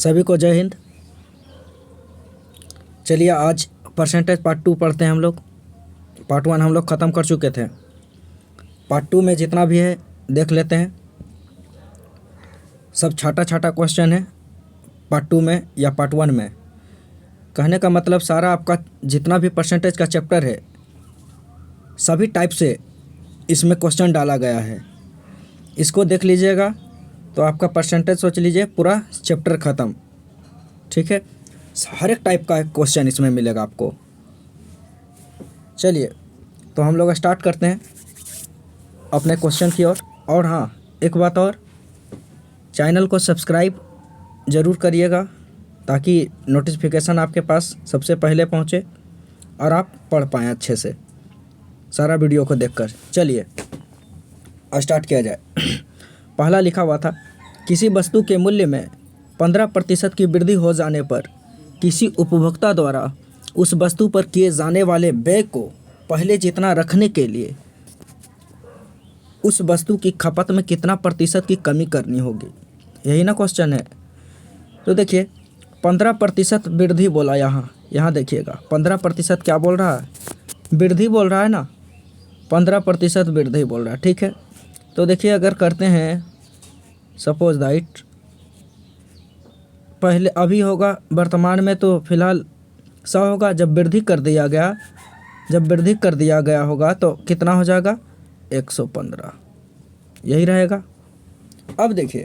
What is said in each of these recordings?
सभी को जय हिंद। चलिए आज परसेंटेज पार्ट 2 पढ़ते हैं हम लोग। पार्ट 1 हम लोग ख़त्म कर चुके थे। पार्ट 2 में जितना भी है देख लेते हैं। सब छोटा छोटा क्वेश्चन है पार्ट 2 में या पार्ट 1 में। कहने का मतलब सारा आपका जितना भी परसेंटेज का चैप्टर है सभी टाइप से इसमें क्वेश्चन डाला गया है। इसको देख लीजिएगा तो आपका परसेंटेज सोच लीजिए पूरा चैप्टर ख़त्म। ठीक है, हर एक टाइप का क्वेश्चन इसमें मिलेगा आपको। चलिए तो हम लोग स्टार्ट करते हैं अपने क्वेश्चन की ओर। और हाँ, एक बात और, चैनल को सब्सक्राइब ज़रूर करिएगा ताकि नोटिफिकेशन आपके पास सबसे पहले पहुँचे और आप पढ़ पाएँ अच्छे से सारा वीडियो को देखकर। चलिए स्टार्ट किया जाए। पहला लिखा हुआ था, किसी वस्तु के मूल्य में 15% की वृद्धि हो जाने पर किसी उपभोक्ता द्वारा उस वस्तु पर किए जाने वाले व्यय को पहले जितना रखने के लिए उस वस्तु की खपत में कितना प्रतिशत की कमी करनी होगी। यही ना क्वेश्चन है। तो देखिए 15% वृद्धि बोला। यहाँ देखिएगा 15% क्या बोल रहा है, वृद्धि बोल रहा है ना, 15% वृद्धि बोल रहा है। ठीक है, तो देखिए अगर करते हैं सपोज दैट पहले अभी होगा वर्तमान में तो फिलहाल 100 होगा। जब वृद्धि कर दिया गया होगा तो कितना हो जाएगा 115। यही रहेगा। अब देखिए,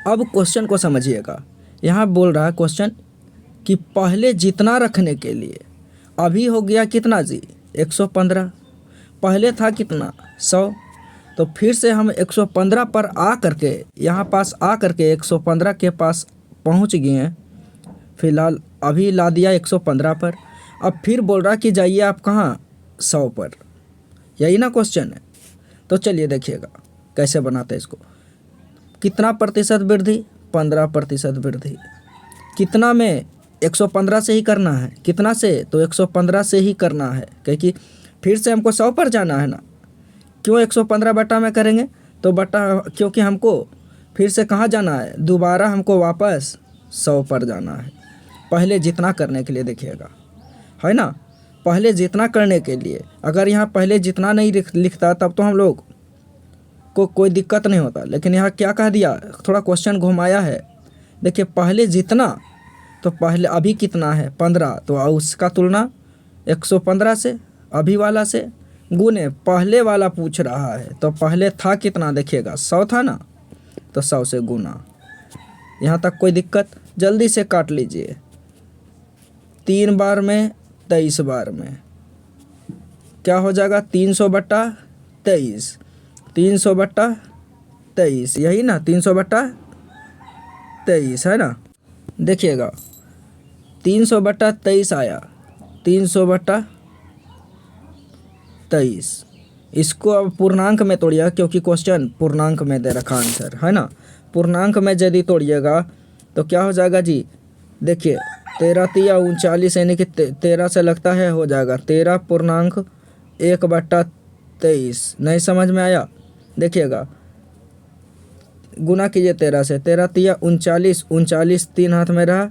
अब क्वेश्चन को समझिएगा। यहाँ बोल रहा है क्वेश्चन कि पहले जितना रखने के लिए अभी हो गया कितना जी 115, पहले था कितना 100। तो फिर से हम 115 पर आ करके यहाँ पास आ करके 115 के पास पहुँच गए हैं। फिलहाल अभी ला दिया 115 पर। अब फिर बोल रहा कि जाइए आप कहाँ 100 पर। यही ना क्वेश्चन है। तो चलिए देखिएगा कैसे बनाते हैं इसको। कितना प्रतिशत वृद्धि, 15% वृद्धि। कितना में 115 से ही करना है। कितना से, तो 115 से ही करना है क्योंकि फिर से हमको 100 पर जाना है ना। क्यों 115 बटा में करेंगे, तो बटा क्योंकि हमको फिर से कहाँ जाना है, दोबारा हमको वापस 100 पर जाना है। पहले जितना करने के लिए देखिएगा, है ना, पहले जितना करने के लिए। अगर यहाँ पहले जितना नहीं लिखता तब तो हम लोग को कोई दिक्कत नहीं होता। लेकिन यहाँ क्या कह दिया, थोड़ा क्वेश्चन घुमाया है। देखिए पहले जितना, तो पहले अभी कितना है 15, तो उसका तुलना 115 से अभी वाला से गुने पहले वाला पूछ रहा है। तो पहले था कितना, देखिएगा 100 था ना, तो 100 से गुना। यहाँ तक कोई दिक्कत, जल्दी से काट लीजिए। 3 बार में 23 बार में क्या हो जाएगा 300/23। 300/23 यही ना, 300/23 है ना। देखिएगा 300/23 आया, 300/23। इसको अब पूर्णांक में तोड़िएगा क्योंकि क्वेश्चन पूर्णांक में दे रखा आंसर, है ना। पूर्णांक में यदि तोड़िएगा तो क्या हो जाएगा जी, देखिए 13 तिया 39 यानी कि 13 से लगता है हो जाएगा 13.1/23। नहीं समझ में आया, देखिएगा गुना कीजिए 13 से। 13 तिया 39, 39 3 हाथ में रहा,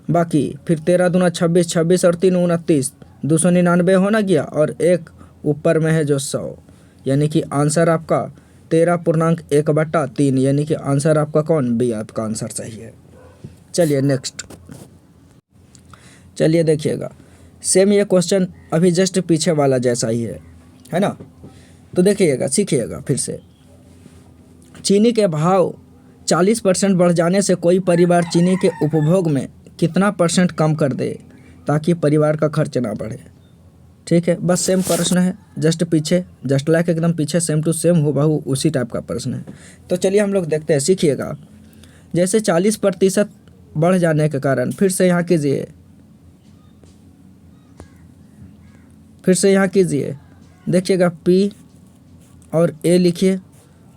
बाकी फिर 13 दूना 26, 26 और 3 29, 299 होना गया और एक ऊपर में है जो 100। यानी कि आंसर आपका 13.1/3 यानी कि आंसर आपका कौन, बी आपका आंसर सही है। चलिए नेक्स्ट। चलिए देखिएगा सेम ये क्वेश्चन अभी जस्ट पीछे वाला जैसा ही है ना। तो देखिएगा, सीखिएगा फिर से। चीनी के भाव 40% बढ़ जाने से कोई परिवार चीनी के उपभोग में कितना % कम कर दे ताकि परिवार का खर्च ना बढ़े। ठीक है, बस सेम प्रश्न है, जस्ट पीछे, जस्ट लाइक एकदम पीछे सेम टू सेम हूबहू उसी टाइप का प्रश्न है। तो चलिए हम लोग देखते हैं, सीखिएगा। जैसे 40% बढ़ जाने के कारण, फिर से यहाँ कीजिए, देखिएगा P और A लिखिए।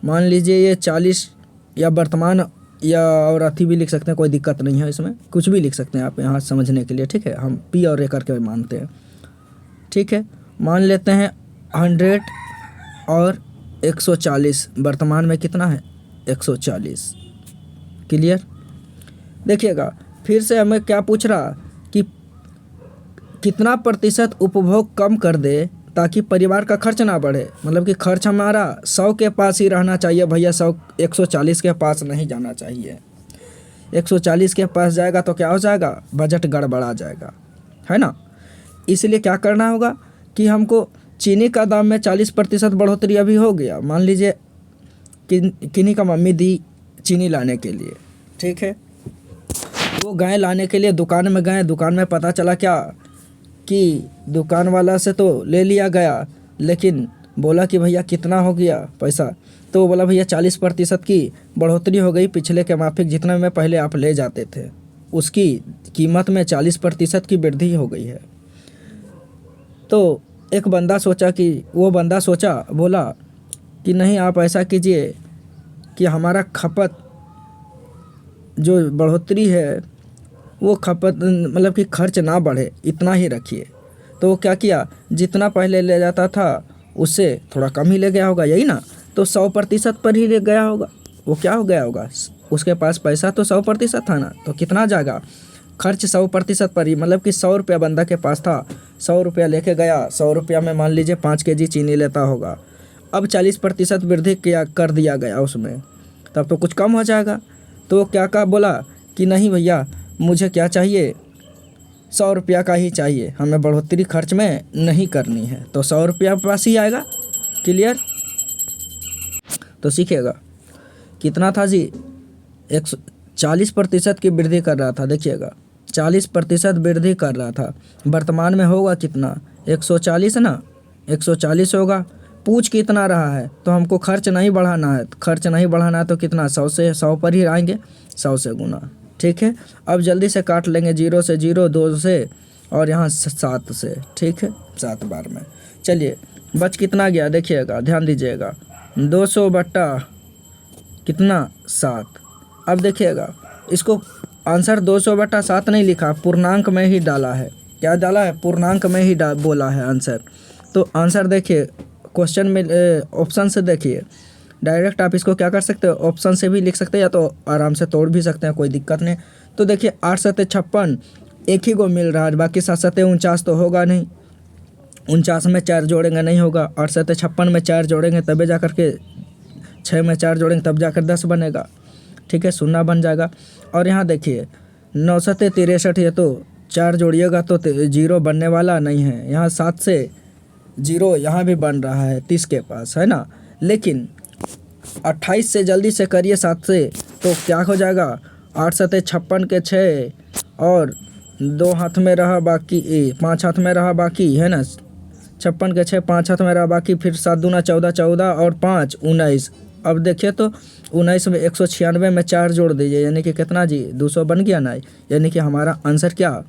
मान लीजिए ये 40 या वर्तमान या और अथी भी लिख सकते हैं, कोई दिक्कत नहीं है इसमें, कुछ भी लिख सकते हैं आप यहाँ समझने के लिए। ठीक है, हम P और A करके मानते हैं। ठीक है, मान लेते हैं 100 और 140, वर्तमान में कितना है 140। क्लियर। देखिएगा फिर से हमें क्या पूछ रहा कि कितना प्रतिशत उपभोग कम कर दे ताकि परिवार का खर्च ना बढ़े। मतलब कि खर्च हमारा 100 के पास ही रहना चाहिए भैया, 140 के पास नहीं जाना चाहिए। 140 के पास जाएगा तो क्या हो जाएगा, बजट गड़बड़ा जाएगा, है ना। इसलिए क्या करना होगा कि हमको चीनी का दाम में 40% बढ़ोतरी अभी हो गया। मान लीजिए किन्हीं का मम्मी दी चीनी लाने के लिए, ठीक है। वो गए लाने के लिए, दुकान में गए, दुकान में पता चला क्या कि दुकान वाला से तो ले लिया गया, लेकिन बोला कि भैया कितना हो गया पैसा, तो बोला भैया 40% की बढ़ोतरी हो गई, पिछले के माफिक जितना में पहले आप ले जाते थे उसकी कीमत में 40% की वृद्धि हो गई है। तो एक बंदा सोचा कि बोला कि नहीं, आप ऐसा कीजिए कि हमारा खपत जो बढ़ोतरी है वो खपत मतलब कि खर्च ना बढ़े, इतना ही रखिए। तो वो क्या किया, जितना पहले ले जाता था उससे थोड़ा कम ही ले गया होगा, यही ना। तो 100% पर ही ले गया होगा। वो क्या हो गया होगा, उसके पास पैसा तो 100% था ना, तो कितना जाएगा खर्च 100% पर ही। मतलब कि 100 रुपया बंदा के पास था, 100 रुपया लेके गया, 100 रुपया में मान लीजिए 5 kg चीनी लेता होगा। अब 40% वृद्धि किया कर दिया गया उसमें, तब तो कुछ कम हो जाएगा। तो क्या कहा, बोला कि नहीं भैया मुझे क्या चाहिए, 100 रुपया का ही चाहिए, हमें बढ़ोतरी खर्च में नहीं करनी है। तो 100 रुपया पास ही आएगा। क्लियर। तो सीखिएगा कितना था जी, 140% की वृद्धि कर रहा था। देखिएगा 40% वृद्धि कर रहा था, वर्तमान में होगा कितना, 140 ना, 140 होगा। पूछ कितना रहा है, तो हमको खर्च नहीं बढ़ाना है। खर्च नहीं बढ़ाना है तो कितना, 100 से 100 पर ही आएंगे, 100 से गुना, ठीक है। अब जल्दी से काट लेंगे, 0 से 0, 2 से और यहाँ 7 से, ठीक है, 7 बार में। चलिए बच कितना गया, देखिएगा ध्यान दीजिएगा, 200 बट्टा कितना, 7। अब देखिएगा इसको आंसर 200 बट्टा 7 नहीं लिखा, पूर्णांक में ही डाला है। क्या डाला है, पूर्णांक में ही बोला है आंसर। तो आंसर देखिए क्वेश्चन में ऑप्शन से देखिए, डायरेक्ट आप इसको क्या कर सकते हो, ऑप्शन से भी लिख सकते हैं या तो आराम से तोड़ भी सकते हैं, कोई दिक्कत नहीं। तो देखिए 8 7 56 एक ही को मिल रहा है, बाकी 7 7 49 तो होगा नहीं, 49 में 4 जोड़ेंगे नहीं होगा, 8 7 56 में 4 जोड़ेंगे तभी जा कर के, 6 में 4 जोड़ेंगे तब जाकर 10 बनेगा, ठीक है, 0 बन जाएगा। और यहाँ देखिए 9 7 63, ये तो 4 जोड़िएगा तो 0 बनने वाला नहीं है। यहाँ 7 से 0 यहाँ भी बन रहा है 30 के पास, है ना। लेकिन 28 से जल्दी से करिए 7 से, तो क्या हो जाएगा, 8 7 56 के 6 और 2 हाथ में रहा बाकी, 5 हाथ में रहा बाकी, है ना। 56 के 6, 5 हाथ में रहा बाकी, फिर 7 दूना 14, 14 और 5 19। अब देखिए तो 19 में 196 में 4 जोड़ दीजिए, यानी कि कितना जी, 200 बन गया ना। यानी कि हमारा आंसर क्या,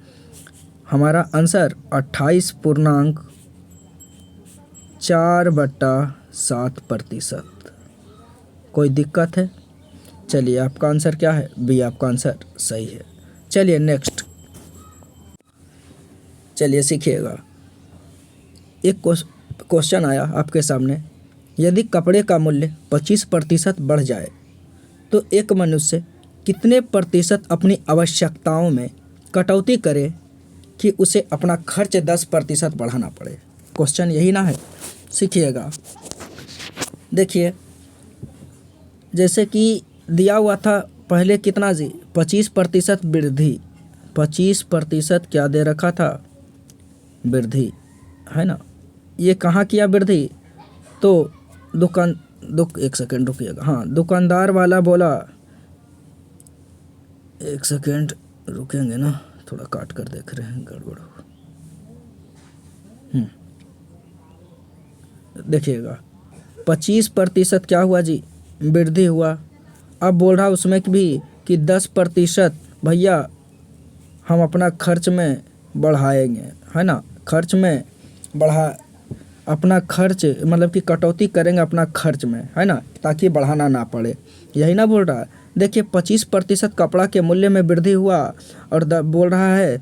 हमारा आंसर 28.4/7%। कोई दिक्कत है, चलिए आपका आंसर क्या है, बी आपका आंसर सही है। चलिए नेक्स्ट, चलिए सीखिएगा। एक क्वेश्चन आया आपके सामने, यदि कपड़े का मूल्य 25% बढ़ जाए तो एक मनुष्य कितने प्रतिशत अपनी आवश्यकताओं में कटौती करे कि उसे अपना खर्च 10% बढ़ाना पड़े। क्वेश्चन यही ना है, सीखिएगा। देखिए जैसे कि दिया हुआ था पहले कितना जी, 25% वृद्धि, 25% क्या दे रखा था, वृद्धि, है ना। ये कहाँ किया वृद्धि, तो एक सेकेंड रुकिएगा, हाँ दुकानदार वाला बोला, एक सेकेंड रुकेंगे ना, थोड़ा काट कर देख रहे हैं, गड़बड़ हो। देखिएगा 25% क्या हुआ जी, वृद्धि हुआ। अब बोल रहा उसमें भी कि 10% भैया हम अपना खर्च में बढ़ाएंगे, है ना। खर्च में अपना खर्च मतलब कि कटौती करेंगे अपना खर्च में, है ना, ताकि बढ़ाना ना पड़े, यही ना बोल रहा है। देखिए 25% कपड़ा के मूल्य में वृद्धि हुआ और बोल रहा है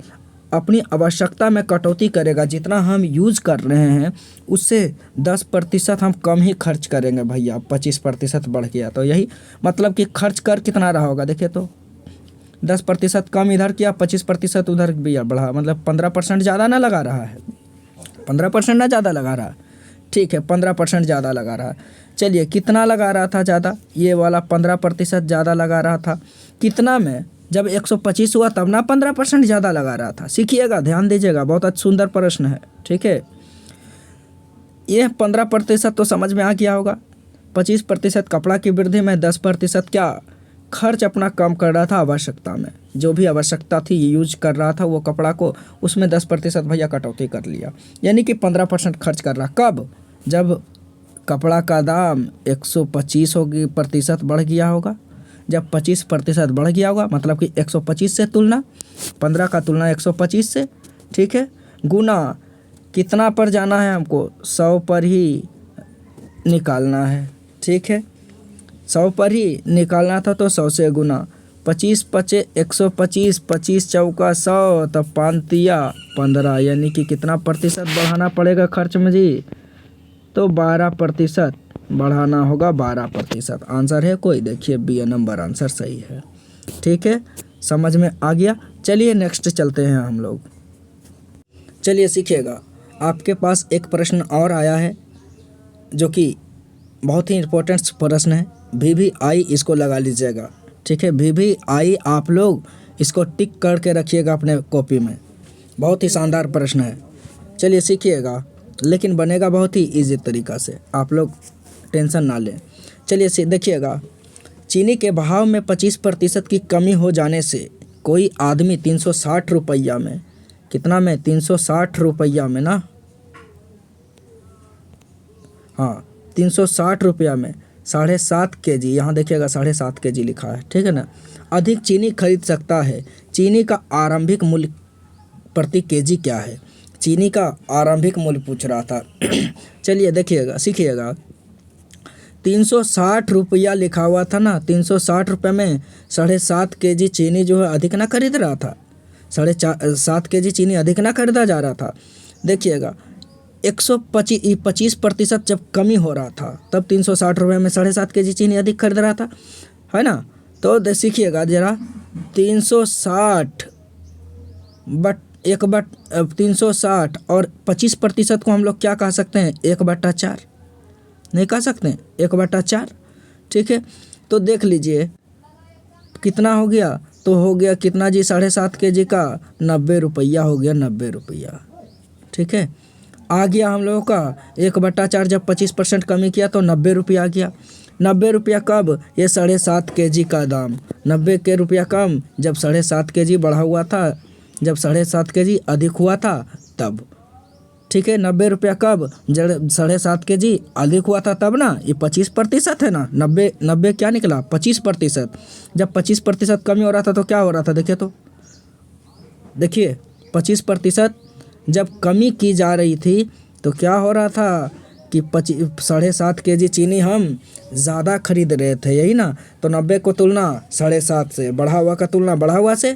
अपनी आवश्यकता में कटौती करेगा, जितना हम यूज़ कर रहे हैं उससे 10% हम कम ही खर्च करेंगे भैया। 25% बढ़ गया तो यही मतलब कि खर्च कर कितना रहा होगा, देखिए तो 10% कम इधर किया, 25% उधर भी बढ़ा, मतलब 15% ज़्यादा ना लगा रहा है, 15% ना ज़्यादा लगा रहा, ठीक है 15% ज़्यादा लगा रहा। चलिए कितना लगा रहा था ज़्यादा, ये वाला 15% ज़्यादा लगा रहा था। कितना में, जब 125 हुआ तब ना 15% ज़्यादा लगा रहा था। सीखिएगा, ध्यान दीजिएगा, बहुत अच्छा सुंदर प्रश्न है, ठीक है। ये 15% तो समझ में आ गया होगा। 25% कपड़ा की वृद्धि में, 10% क्या खर्च अपना कम कर रहा था आवश्यकता में, जो भी आवश्यकता थी यूज कर रहा था वो कपड़ा को, उसमें 10% भैया कटौती कर लिया, यानी कि 15% खर्च कर रहा। कब, जब कपड़ा का दाम 125 प्रतिशत बढ़ गया होगा, जब 25% बढ़ गया होगा, मतलब कि 125 से तुलना 15 का तुलना 125 से, ठीक है, गुना कितना पर जाना है हमको, 100 पर ही निकालना है, ठीक है, 100 पर ही निकालना था तो 100 से गुना, 25 पचे 125, 25 चौका 100, तब 5 तिया 15, यानी कि कितना प्रतिशत बढ़ाना पड़ेगा खर्च में जी, तो 12% बढ़ाना होगा, 12% आंसर है कोई। देखिए बी नंबर आंसर सही है, ठीक है, समझ में आ गया। चलिए नेक्स्ट चलते हैं हम लोग। चलिए सीखिएगा, आपके पास एक प्रश्न और आया है जो कि बहुत ही इम्पोर्टेंट प्रश्न है, VVI इसको लगा लीजिएगा, ठीक है, VVI आप लोग इसको टिक करके रखिएगा अपने कॉपी में, बहुत ही शानदार प्रश्न है। चलिए सीखिएगा, लेकिन बनेगा बहुत ही इजी तरीक़ा से, आप लोग टेंशन ना लें। चलिए देखिएगा, चीनी के भाव में 25% की कमी हो जाने से कोई आदमी 360 रुपया में, कितना में, 360 रुपया में ना, हाँ 360 रुपया में 7.5 kg, यहाँ देखिएगा 7.5 kg लिखा है, ठीक है ना, अधिक चीनी खरीद सकता है। चीनी का आरंभिक मूल्य प्रति केजी क्या है, चीनी का आरंभिक मूल्य पूछ रहा था। चलिए देखिएगा, सीखिएगा, 360 रुपया लिखा हुआ था ना, 360 रुपये में 7.5 kg चीनी जो है अधिक ना खरीद रहा था, 7.5 kg चीनी अधिक ना खरीदा जा रहा था। देखिएगा 125% जब कमी हो रहा था तब 360 रुपये में 7.5 kg चीनी अधिक खरीद रहा था, है ना। तो सीखिएगा ज़रा, 360 360 और 25% को हम लोग क्या कह सकते हैं, 1/4 नहीं कह सकते हैं, 1/4, ठीक है। तो देख लीजिए कितना हो गया, तो हो गया कितना जी, 7.5 kg का 90 रुपया हो गया, 90 रुपया, ठीक है। आ गया हम लोगों का 1/4, जब 25% कमी किया तो 90 रुपया आ गया। 90 रुपया कब, ये 7.5 kg का दाम, 90 के रुपया कम जब 7.5 kg बढ़ा हुआ था, जब 7.5 kg अधिक हुआ था तब, ठीक है। 90 रुपया कब, जब 7.5 kg अधिक हुआ था तब ना, ये 25% है ना, 90 क्या निकला, 25%। जब 25% कमी हो रहा था तो क्या हो रहा था, देखिए तो, देखिए 25% जब कमी की जा रही थी तो क्या हो रहा था कि 7.5 kg चीनी हम ज़्यादा खरीद रहे थे, यही ना। तो 90 को तुलना 7.5 से, बढ़ा हुआ का तुलना बढ़ा हुआ से,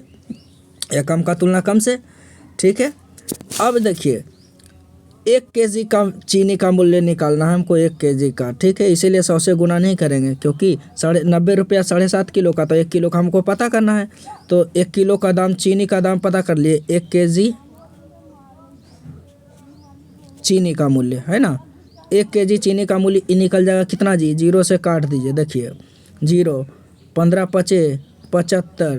या कम का तुलना कम से, ठीक है। अब देखिए 1 kg का चीनी का मूल्य निकालना है हमको, 1 kg का, ठीक है। इसीलिए 100 से गुना नहीं करेंगे, क्योंकि 90 रुपया 7.5 किलो का, तो 1 किलो का हमको पता करना है। तो 1 किलो का दाम, चीनी का दाम पता कर लिए, 1 kg चीनी का मूल्य, है ना। 1 kg चीनी का मूल्य निकल जाएगा कितना जी, 0 से काट दीजिए, देखिए 0, 15 पचे 75,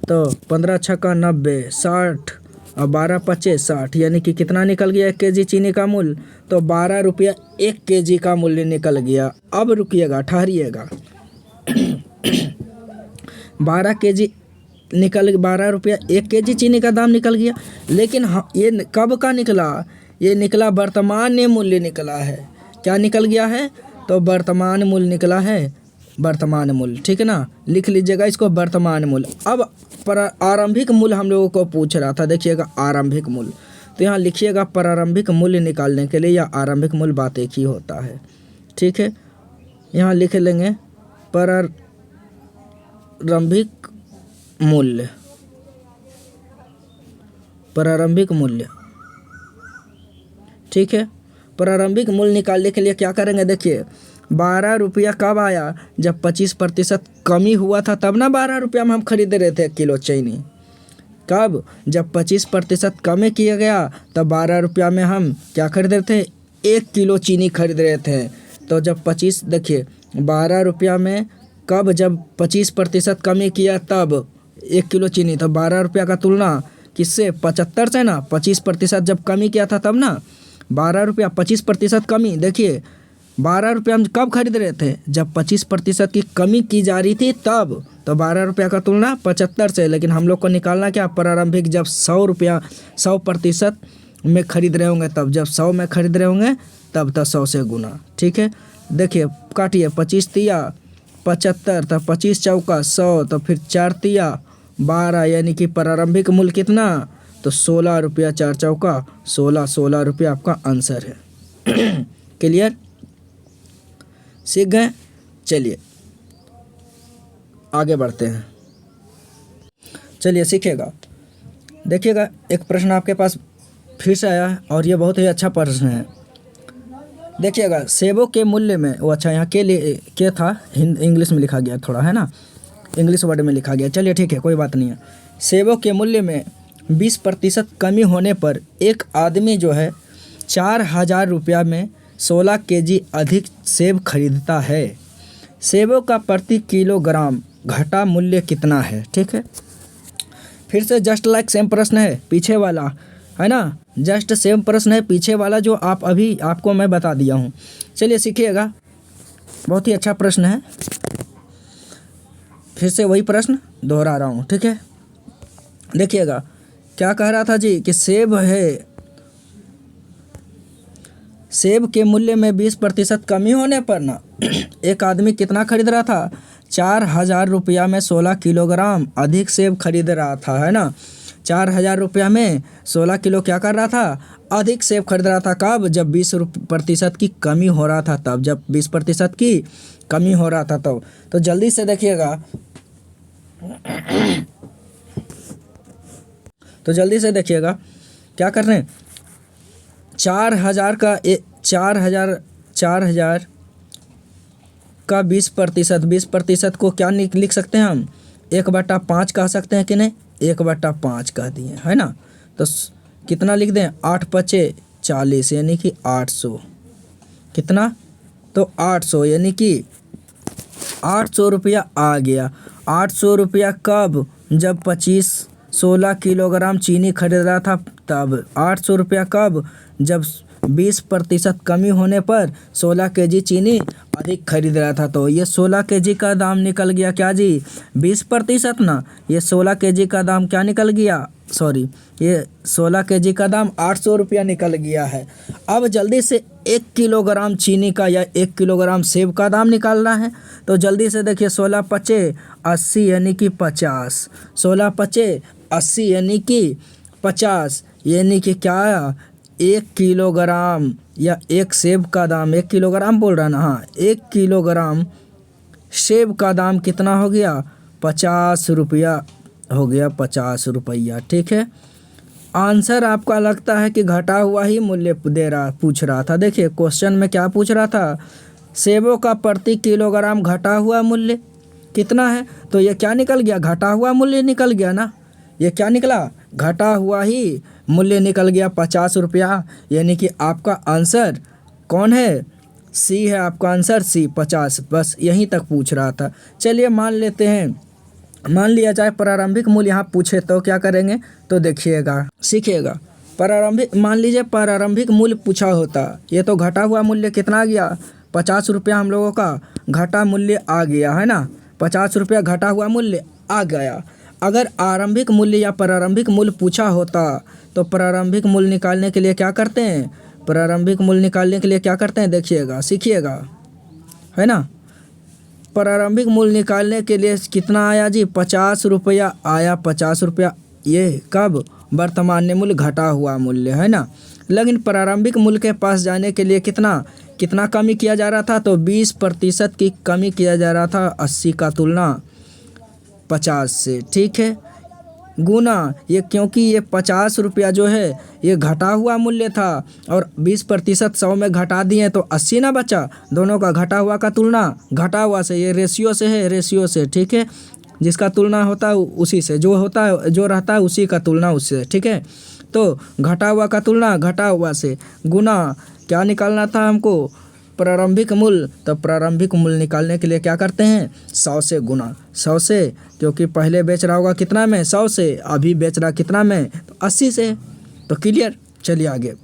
तो 15 छक्का 90, 60 और 12 पचे 60, यानी कि कितना निकल गया 1 kg चीनी का मूल्य, तो 12 रुपया 1 kg का मूल्य निकल गया। अब रुकिएगा, ठहरिएगा, 12 kg निकल, 12 रुपया 1 kg चीनी का दाम निकल गया। लेकिन ये कब का निकला, ये निकला वर्तमान मूल्य निकला है। क्या निकल गया है, तो वर्तमान मूल्य निकला है, वर्तमान मूल्य, ठीक है ना, लिख लीजिएगा इसको, वर्तमान मूल्य। अब प्रारंभिक मूल्य हम लोगों को पूछ रहा था, देखिएगा आरंभिक मूल्य, तो यहाँ लिखिएगा प्रारंभिक मूल्य निकालने के लिए, या आरंभिक मूल्य बात एक ही होता है, ठीक है। यहाँ लिख लेंगे प्रारंभिक मूल्य, प्रारंभिक मूल्य, ठीक है। प्रारंभिक मूल्य निकालने के लिए क्या करेंगे, देखिए 12 रुपया कब आया, जब 25% कमी हुआ था तब ना 12 रुपया में हम खरीद रहे थे 1 किलो चीनी। कब? जब 25% कमी किया गया तब 12 रुपया में हम क्या खरीद रहे थे? 1 किलो चीनी खरीद रहे थे। तो जब 25 देखिए 12 रुपया में कब जब 25% कमी किया तब 1 किलो चीनी, तो 12 रुपया का तुलना किससे? 75 से ना। 25% जब कमी किया था तब ना 12 रुपया 25% कमी। देखिए 12 रुपया हम कब खरीद रहे थे? जब 25% की कमी की जा रही थी तब। तो 12 रुपया का तुलना 75 से। लेकिन हम लोग को निकालना क्या? प्रारंभिक जब 100 रुपया 100% में खरीद रहे होंगे तब। जब 100 में खरीद रहे होंगे तब तो 100 से गुना। ठीक है, देखिए काटिए 25 तिया 75, तो 25 चौका 100, तो फिर 4 तिया 12, यानी कि प्रारंभिक मूल्य कितना? तो 16 रुपया। 4 चौका 16 रुपया आपका आंसर है। क्लियर? सीख गए? चलिए आगे बढ़ते हैं। चलिए सीखिएगा। देखिएगा एक प्रश्न आपके पास फिर से आया है और ये बहुत ही अच्छा प्रश्न है। देखिएगा सेबों के मूल्य में वो अच्छा यहाँ के लिए क्या था? इंग्लिश में लिखा गया थोड़ा, है ना, इंग्लिश वर्ड में लिखा गया। चलिए ठीक है, कोई बात नहीं है। सेबों के मूल्य में 20% कमी होने पर एक आदमी जो है 4000 रुपया में 16 केजी अधिक सेब खरीदता है। सेबों का प्रति किलोग्राम घटा मूल्य कितना है? ठीक है, फिर से जस्ट लाइक सेम प्रश्न है पीछे वाला, है ना, जस्ट सेम प्रश्न है पीछे वाला जो अभी आपको मैं बता दिया हूँ। चलिए सीखिएगा, बहुत ही अच्छा प्रश्न है। फिर से वही प्रश्न दोहरा रहा हूँ। ठीक है, देखिएगा क्या कह रहा था जी कि सेब है, सेब के मूल्य में 20% कमी होने पर ना एक आदमी कितना खरीद रहा था? 4000 रुपया में 16 किलोग्राम अधिक सेब खरीद रहा था, है ना। 4000 रुपया में 16 किलो क्या कर रहा था? अधिक सेब खरीद रहा था। कब? जब 20% की कमी हो रहा था तब। जब 20% की कमी हो रहा था तब। तो जल्दी से देखिएगा, तो जल्दी से देखिएगा क्या कर रहे हैं। 4000 का 20% को क्या लिख सकते हैं हम? 1/5 कह सकते हैं कि नहीं? 1/5 कह दिए, है ना। तो कितना लिख दें? 8 पचे 40, यानी कि 800। कितना? तो 800, यानी कि 800 रुपया आ गया। 800 रुपया कब? जब 16 किलोग्राम चीनी खरीद रहा था तब। 800 रुपया कब? जब 20% कमी होने पर 16 केजी चीनी अधिक खरीद रहा था। तो ये 16 केजी का दाम निकल गया क्या जी? 20% ना। ये 16 केजी का दाम क्या निकल गया? सॉरी, ये 16 केजी का दाम 800 रुपया निकल गया है। अब जल्दी से 1 किलोग्राम चीनी का या 1 किलोग्राम सेब का दाम निकालना है। तो जल्दी से देखिए 16 पचे 80, यानी कि 50। 16 पचे 80 यानी कि 50, यानी कि क्या आया? 1 किलोग्राम या एक सेब का दाम, 1 किलोग्राम बोल रहा ना, हाँ, 1 किलोग्राम सेब का दाम कितना हो गया? 50 रुपया हो गया, 50 रुपया। ठीक है, आंसर आपका लगता है कि घटा हुआ ही मूल्य पूछ रहा था। देखिए क्वेश्चन में क्या पूछ रहा था? सेबों का प्रति किलोग्राम घटा हुआ मूल्य कितना है? तो ये क्या निकल गया? घटा हुआ मूल्य निकल गया ना। ये क्या निकला? घटा हुआ ही मूल्य निकल गया, 50 रुपया। यानी कि आपका आंसर कौन है? सी है आपका आंसर, सी 50। बस यहीं तक पूछ रहा था। चलिए मान लेते हैं, मान लिया जाए प्रारंभिक मूल्य यहाँ पूछे तो क्या करेंगे? तो देखिएगा, सीखिएगा। प्रारंभिक, मान लीजिए प्रारंभिक मूल्य पूछा होता, ये तो घटा हुआ मूल्य कितना आ गया? 50 रुपया हम लोगों का घटा मूल्य आ गया, है ना। 50 रुपया घटा हुआ मूल्य आ गया। अगर आरंभिक मूल्य या प्रारंभिक मूल्य पूछा होता तो प्रारंभिक मूल्य निकालने के लिए क्या करते हैं? प्रारंभिक मूल्य निकालने के लिए क्या करते हैं? देखिएगा, सीखिएगा, है ना। प्रारंभिक मूल्य निकालने के लिए कितना आया जी? 50 रुपया आया। 50 रुपया ये कब? वर्तमान मूल्य, घटा हुआ मूल्य, है ना। लेकिन प्रारंभिक मूल्य के पास जाने के लिए कितना कमी किया जा रहा था? तो 20% की कमी किया जा रहा था 80 का तुलना 50 से। ठीक है, गुना ये, क्योंकि ये 50 रुपया जो है ये घटा हुआ मूल्य था और 20% 100 में घटा दिए तो 80 ना बचा। दोनों का घटा हुआ का तुलना घटा हुआ से, ये रेशियो से है, रेशियो से, ठीक है। जिसका तुलना होता है उसी से, जो होता है जो रहता है उसी का तुलना उससे, ठीक है। तो घटा हुआ का तुलना घटा हुआ से, गुना क्या निकालना था हमको, प्रारंभिक मूल्य। तो प्रारंभिक मूल्य निकालने के लिए क्या करते हैं, 100 से गुना, 100 से, क्योंकि पहले बेच रहा होगा कितना में, 100 से, अभी बेच रहा कितना में, तो 80 से। तो क्लियर। चलिए आगे,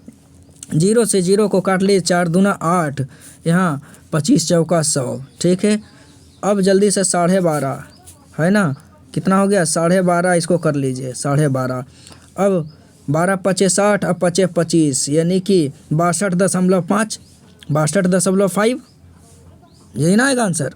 0 से 0 को काट लिए, 4 दूना 8, यहाँ 25 चौका 100, ठीक है। अब जल्दी से 12.5 है ना, कितना हो गया 12.5, इसको कर लीजिए 12.5। अब 12 पचे 60, अब पचे 25, यानी कि 62.5, 62.5, यही ना आएगा आंसर।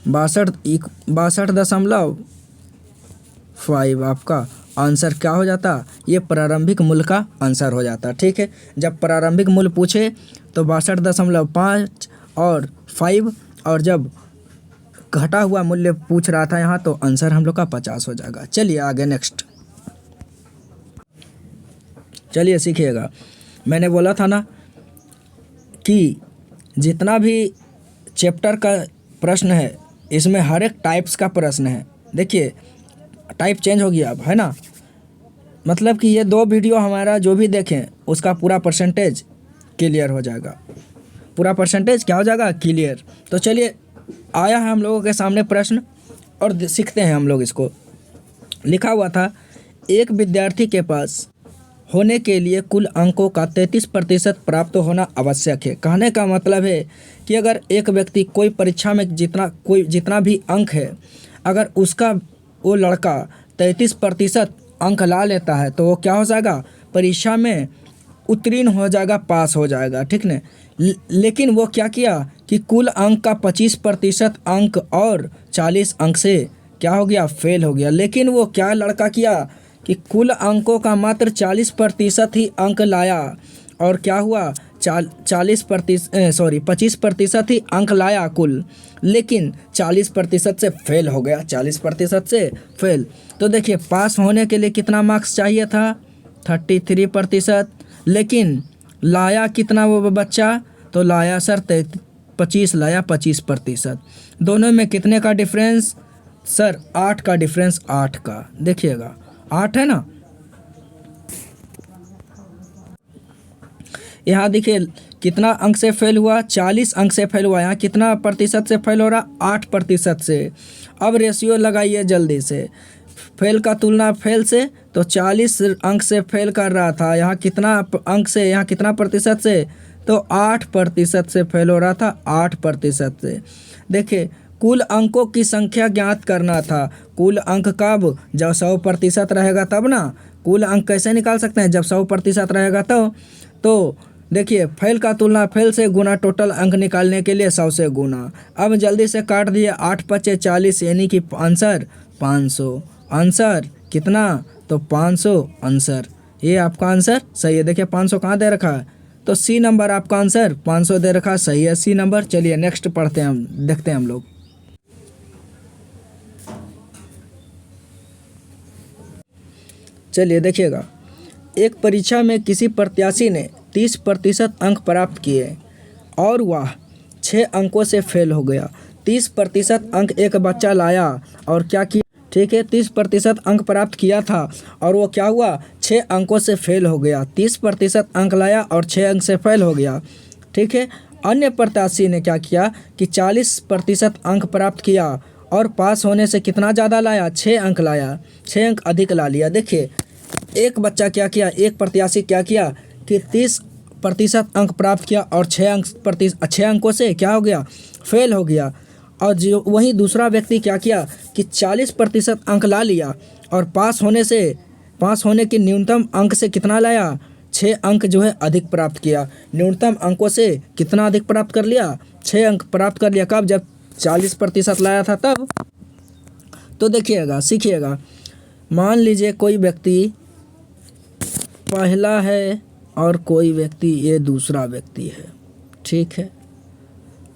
62.5 आपका आंसर क्या हो जाता, ये प्रारंभिक मूल्य का आंसर हो जाता, ठीक है। जब प्रारंभिक मूल्य पूछे तो 62.5 और 5, और जब घटा हुआ मूल्य पूछ रहा था यहाँ तो आंसर हम लोग का 50 हो जाएगा। चलिए आगे नेक्स्ट, चलिए सीखिएगा। मैंने बोला था ना कि जितना भी चैप्टर का प्रश्न है इसमें हर एक टाइप्स का प्रश्न है। देखिए टाइप चेंज हो गया अब, है ना, मतलब कि ये 2 वीडियो हमारा जो भी देखें उसका पूरा परसेंटेज क्लियर हो जाएगा, पूरा परसेंटेज क्या हो जाएगा, क्लियर। तो चलिए आया है हम लोगों के सामने प्रश्न और सीखते हैं हम लोग इसको। लिखा हुआ था, एक विद्यार्थी के पास होने के लिए कुल अंकों का 33% प्राप्त होना आवश्यक है। कहने का मतलब है कि अगर एक व्यक्ति कोई परीक्षा में जितना भी अंक है, अगर उसका वो लड़का 33% अंक ला लेता है तो वो क्या हो जाएगा, परीक्षा में उत्तीर्ण हो जाएगा, पास हो जाएगा, ठीक न। लेकिन वो क्या किया कि कुल अंक का 25% अंक और 40 अंक से क्या हो गया, फेल हो गया। लेकिन वो क्या लड़का किया कि कुल अंकों का मात्र 40% ही अंक लाया और क्या हुआ, 25% ही अंक लाया कुल, लेकिन 40% से फेल हो गया, 40% से फेल। तो देखिए पास होने के लिए कितना मार्क्स चाहिए था, 33%, लेकिन लाया कितना वो बच्चा, तो लाया सर 25 लाया, 25%। दोनों में कितने का डिफरेंस सर, 8 का डिफरेंस, 8 का, देखिएगा 8 है ना। यहाँ देखिए कितना अंक से फेल हुआ, 40 अंक से फेल हुआ। यहाँ कितना प्रतिशत से फेल हो रहा, 8% से। अब रेशियो लगाइए जल्दी से, फेल का तुलना फेल से, तो 40 अंक से फेल कर रहा था, यहाँ कितना अंक से, यहाँ कितना प्रतिशत से, तो 8% से फेल हो रहा था, 8% से। देखिए कुल अंकों की संख्या ज्ञात करना था। कुल अंक कब, जब 100% रहेगा तब ना। कुल अंक कैसे निकाल सकते हैं, जब 100% रहेगा तो देखिए फेल का तुलना फेल से गुना, टोटल अंक निकालने के लिए 100 से गुना। अब जल्दी से काट दिए, 8 पचे 40, यानी कि आंसर 500। आंसर कितना, तो 500 आंसर। ये आपका आंसर सही है। देखिए 500 कहाँ दे रखा है, तो सी नंबर आपका आंसर 500 दे रखा, सही है सी नंबर। चलिए नेक्स्ट पढ़ते हैं हम, देखते हैं हम लोग। चलिए देखिएगा, एक परीक्षा में किसी प्रत्याशी ने 30% अंक प्राप्त किए और वह 6 अंकों से फेल हो गया। 30% अंक एक बच्चा लाया और क्या किया, ठीक है, 30% अंक प्राप्त किया था और वो क्या हुआ, 6 अंकों से फेल हो गया। 30% अंक लाया और 6 अंक से फेल हो गया, ठीक है। अन्य प्रत्याशी ने क्या किया कि 40% अंक प्राप्त किया और पास होने से कितना ज़्यादा लाया, 6 अंक लाया, 6 अंक अधिक ला लिया। देखिए एक बच्चा क्या किया, एक प्रत्याशी क्या किया कि 30% अंक प्राप्त किया और 6 अंकों से क्या हो गया, फेल हो गया। और जो वहीं दूसरा व्यक्ति क्या किया कि 40% अंक ला लिया और पास होने के न्यूनतम अंक से कितना लाया, 6 अंक जो है अधिक प्राप्त किया। न्यूनतम अंकों से कितना अधिक प्राप्त कर लिया, 6 अंक प्राप्त कर लिया। कब, जब 40% लाया था तब। तो देखिएगा सीखिएगा, मान लीजिए कोई व्यक्ति पहला है और कोई व्यक्ति ये दूसरा व्यक्ति है, ठीक है।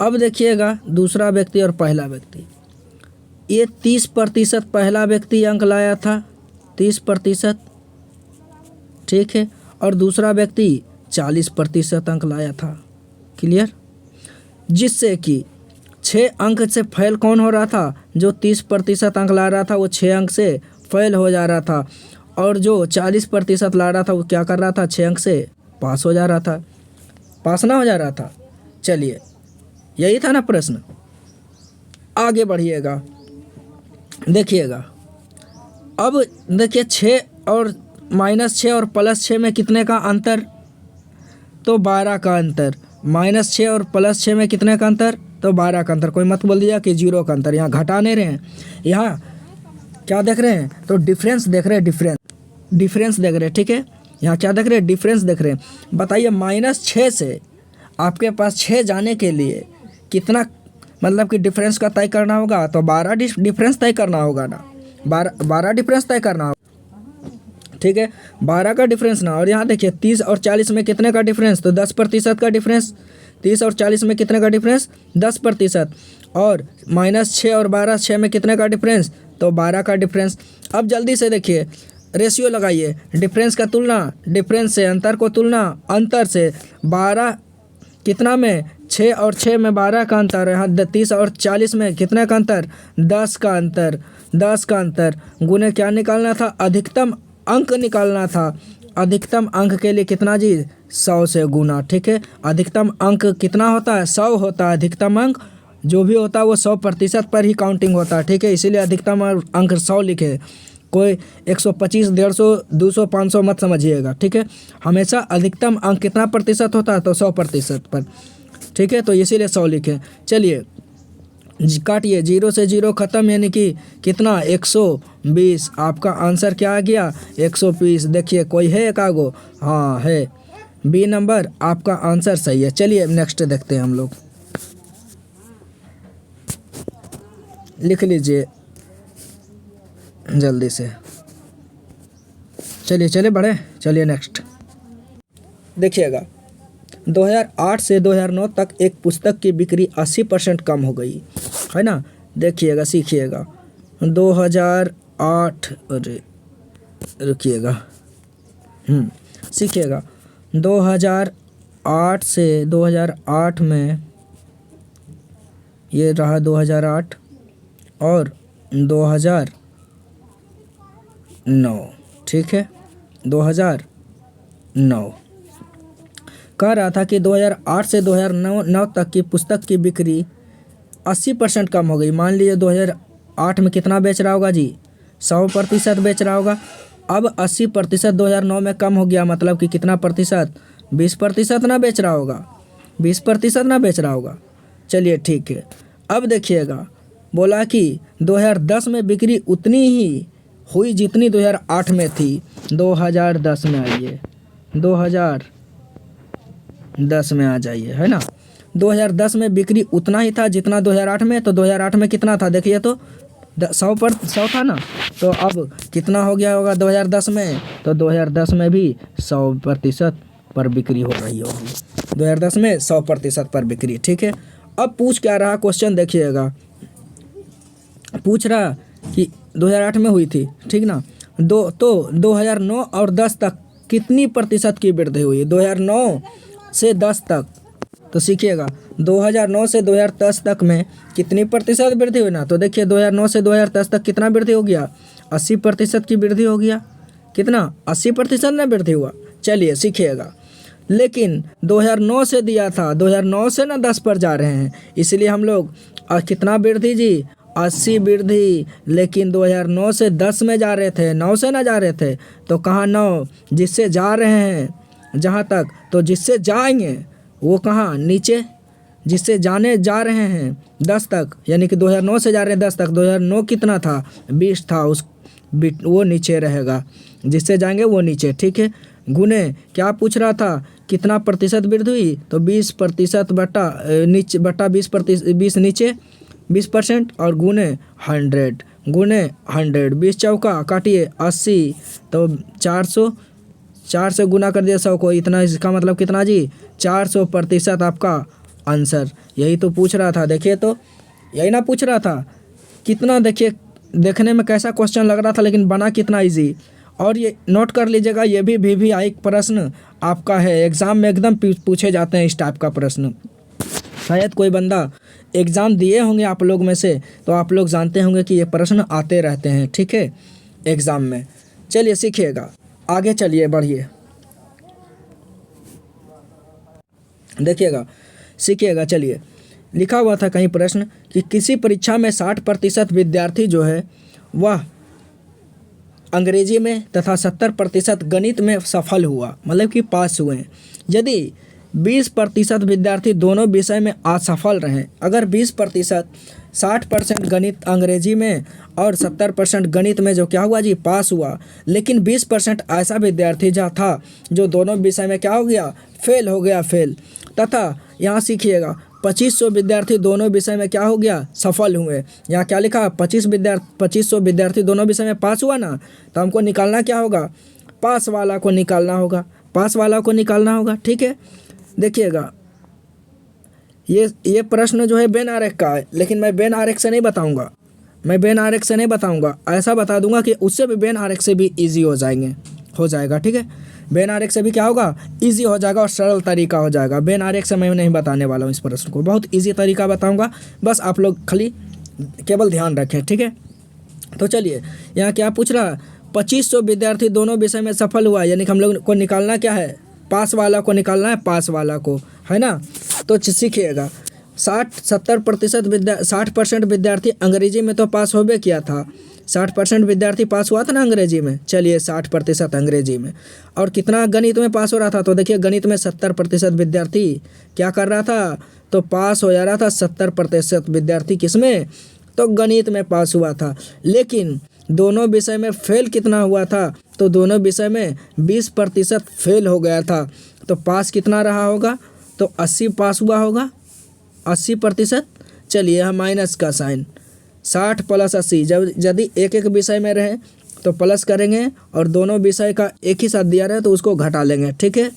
अब देखिएगा दूसरा व्यक्ति और पहला व्यक्ति, ये 30% पहला व्यक्ति अंक लाया था, 30%, ठीक है, और दूसरा व्यक्ति 40% अंक लाया था। क्लियर? जिससे कि 6 अंक से फेल कौन हो रहा था? जो 30% अंक ला रहा था वो 6 अंक से फेल हो जा रहा था, और जो 40% ला रहा था वो क्या कर रहा था? 6 अंक से पास हो जा रहा था, पास ना हो जा रहा था। चलिए, यही था ना प्रश्न। आगे बढ़िएगा, देखिएगा। अब देखिए 6 और -6 और +6 में कितने का अंतर? तो 12 का अंतर। -6 और +6 में कितने का अंतर? तो 12 का अंतर। कोई मत बोल दिया कि 0 का अंतर। यहाँ घटा नहीं रहे हैं, यहाँ क्या देख रहे हैं? तो डिफरेंस देख रहे हैं, डिफरेंस देख रहे हैं, ठीक है। यहाँ क्या देख रहे हैं? डिफरेंस देख रहे हैं। बताइए -6 से आपके पास 6 जाने के लिए कितना मतलब कि डिफरेंस का तय करना होगा? तो 12 डिफरेंस तय करना होगा ना, 12 डिफरेंस तय करना होगा, ठीक है, 12 का डिफरेंस ना। और यहाँ देखिए 30 और 40 में कितने का डिफरेंस? तो 10% का डिफरेंस। 30 और 40 में कितने का डिफरेंस? 10%। और -6 और 12, 6 में कितने का डिफरेंस? तो 12 का डिफरेंस। अब जल्दी से देखिए, रेशियो लगाइए, डिफरेंस का तुलना डिफरेंस से, अंतर को तुलना अंतर से। 12 कितना में? 6 और 6 में 12 का अंतर। यहाँ 30 और 40 में कितने का अंतर? 10 का अंतर। 10 का अंतर गुने क्या निकालना था? अधिकतम अंक निकालना था। अधिकतम अंक के लिए कितना जी? 100 से गुना, ठीक है। अधिकतम अंक कितना होता है? 100 होता है। अधिकतम अंक जो भी होता है वो 100% पर ही काउंटिंग होता है, ठीक है। इसीलिए अधिकतम अंक 100 लिखे। कोई 125, 150, 200, 500 मत समझिएगा, ठीक है। हमेशा अधिकतम अंक कितना प्रतिशत होता है? तो 100% पर, ठीक है। तो इसीलिए 100 लिखे। चलिए काटिए, 0 से 0 ख़त्म, यानी कि कितना? 120। आपका आंसर क्या आ गया? 120। देखिए कोई है एक आगो? हाँ है, बी नंबर आपका आंसर सही है। चलिए नेक्स्ट देखते हैं हम लोग। लिख लीजिए जल्दी से। चलिए बढ़े। चलिए नेक्स्ट देखिएगा। 2008 से 2009 तक एक पुस्तक की बिक्री 80% कम हो गई, है ना। देखिएगा, सीखिएगा। 2008, अरे रुकिएगा, सीखिएगा। 2008 से 2008 में, ये रहा 2008 और 2009, ठीक है। 2009 कह रहा था कि 2008 से 2009 तक की पुस्तक की बिक्री 80% कम हो गई। मान लीजिए 2008 में कितना बेच रहा होगा जी? 100% बेच रहा होगा। अब 80% 2009 में कम हो गया, मतलब कि कितना प्रतिशत? 20% ना बेच रहा होगा, 20% ना बेच रहा होगा। चलिए ठीक है। अब देखिएगा, बोला कि 2010 में बिक्री उतनी ही हुई जितनी 2008 में थी। 2010 में आइए, 2010 में आ जाइए, है ना। 2010 में बिक्री उतना ही था जितना 2008 में। तो 2008 में कितना था? देखिए तो 100 था ना। तो अब कितना हो गया होगा 2010 में? तो 2010 में भी 100% पर बिक्री हो रही होगी। 2010 में 100% पर बिक्री, ठीक है। अब पूछ क्या रहा क्वेश्चन? देखिएगा, पूछ रहा कि 2008 में हुई थी, ठीक ना। तो 2009 और 10 तक कितनी प्रतिशत की वृद्धि हुई? 2009 से 10 तक, तो सीखिएगा 2009 से 2010 तक में कितनी प्रतिशत वृद्धि हुई ना। तो देखिए 2009 से 2010 तक कितना वृद्धि हो गया? 80% की वृद्धि हो गया। कितना? 80% ना वृद्धि हुआ। चलिए सीखिएगा। लेकिन 2009 से दिया था, 2009 से ना 10 पर जा रहे हैं, इसलिए हम लोग कितना वृद्धि जी? 80 वृद्धि। लेकिन 2009 से 10 में जा रहे थे, 9 से ना जा रहे थे। तो कहाँ 9? जिससे जा रहे हैं जहाँ तक, तो जिससे जाएंगे वो कहाँ? नीचे। जिससे जाने जा रहे हैं 10 तक, यानी कि 2009 से जा रहे हैं 10 तक। 2009 कितना था? 20 था, वो नीचे रहेगा। जिससे जाएंगे वो नीचे, ठीक है। गुने क्या पूछ रहा था? कितना प्रतिशत वृद्धि हुई? तो 20% बटा नीचे, बटा 20 नीचे 20%, और गुने 100, गुने 100। 20 चौका काटिए 80, तो 400, 4 से गुना कर दिया 100 को। इतना, इसका मतलब कितना जी? 400% आपका आंसर। यही तो पूछ रहा था। देखिए तो यही ना पूछ रहा था कितना देखिए, देखने में कैसा क्वेश्चन लग रहा था लेकिन बना कितना इजी। और ये नोट कर लीजिएगा, ये भी VVI प्रश्न आपका है, एग्ज़ाम में एकदम पूछे जाते हैं इस टाइप का प्रश्न। शायद कोई बंदा एग्ज़ाम दिए होंगे आप लोग में से, तो आप लोग जानते होंगे कि ये प्रश्न आते रहते हैं, ठीक है, एग्ज़ाम में। चलिए सीखिएगा, आगे चलिए बढ़िए, देखिएगा, सीखिएगा। चलिए, लिखा हुआ था कहीं प्रश्न कि किसी परीक्षा में 60% विद्यार्थी जो है वह अंग्रेजी में तथा 70% गणित में सफल हुआ, मतलब कि पास हुए। यदि 20% विद्यार्थी दोनों विषय में असफल रहे, अगर 20% 60% गणित अंग्रेजी में और 70% गणित में जो क्या हुआ जी, पास हुआ, लेकिन 20% ऐसा विद्यार्थी जो था जो दोनों विषय में क्या हो गया, फेल हो गया, फेल। तथा यहाँ सीखिएगा 2500 विद्यार्थी दोनों विषय में क्या हो गया, सफल हुए। यहाँ क्या लिखा, 2500 विद्यार्थी दोनों विषय में पास हुआ ना, तो हमको निकालना क्या होगा, पास वाला को निकालना होगा, पास वाला को निकालना होगा, ठीक है। देखिएगा, ये प्रश्न जो है बेन आरेख का है, लेकिन मैं बेन आरेख से नहीं बताऊंगा, मैं बेन आरेख से नहीं बताऊंगा, ऐसा बता दूंगा कि उससे भी बेन आरेख से भी ईजी हो जाएगा, ठीक है। बेन आरेख से भी क्या होगा, ईजी हो जाएगा और सरल तरीका हो जाएगा। बेन आरेख से मैं नहीं बताने वाला हूँ इस प्रश्न को, बहुत ईजी तरीका बताऊँगा, बस आप लोग खाली केवल ध्यान रखें, ठीक है। तो चलिए, यहाँ क्या पूछ रहा है, 2500 विद्यार्थी दोनों विषय में सफल हुआ, यानी कि हम लोग को निकालना क्या है, पास वाला को निकालना है, पास वाला को, है ना। तो सीखिएगा, 60% विद्यार्थी अंग्रेजी में तो पास हो भी किया था, 60% विद्यार्थी पास हुआ था ना अंग्रेजी में। चलिए 60% अंग्रेजी में, और कितना गणित में पास हो रहा था, तो देखिए गणित में 70% विद्यार्थी क्या कर रहा था, तो पास हो जा रहा था। 70% विद्यार्थी किस में, तो गणित में पास हुआ था। लेकिन दोनों विषय में फेल कितना हुआ था, तो दोनों विषय में 20% फेल हो गया था। तो पास कितना रहा होगा, तो 80 पास हुआ होगा, 80%। चलिए हम माइनस का साइन, 60 + 80, जब यदि एक एक विषय में रहे तो प्लस करेंगे, और दोनों विषय का एक ही साथ दिया रहे तो उसको घटा लेंगे, ठीक है।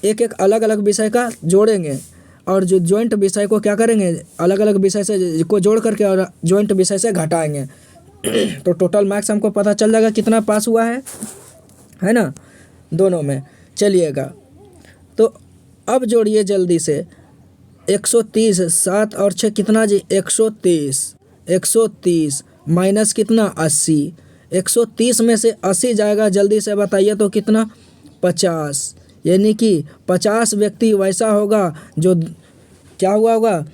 एक एक अलग अलग विषय का जोड़ेंगे, और जो जॉइंट विषय को क्या करेंगे, अलग अलग विषय से को जोड़ करके और जॉइंट विषय से घटाएंगे। तो टोटल मार्क्स हमको पता चल जाएगा कितना पास हुआ है ना, दोनों में। चलिएगा, तो अब जोड़िए जल्दी से, 130, 7 और 6 कितना जी, 130 माइनस कितना, 80, 130 में से 80 जाएगा, जल्दी से बताइए तो कितना, 50, यानी कि 50 व्यक्ति वैसा होगा जो क्या हुआ होगा,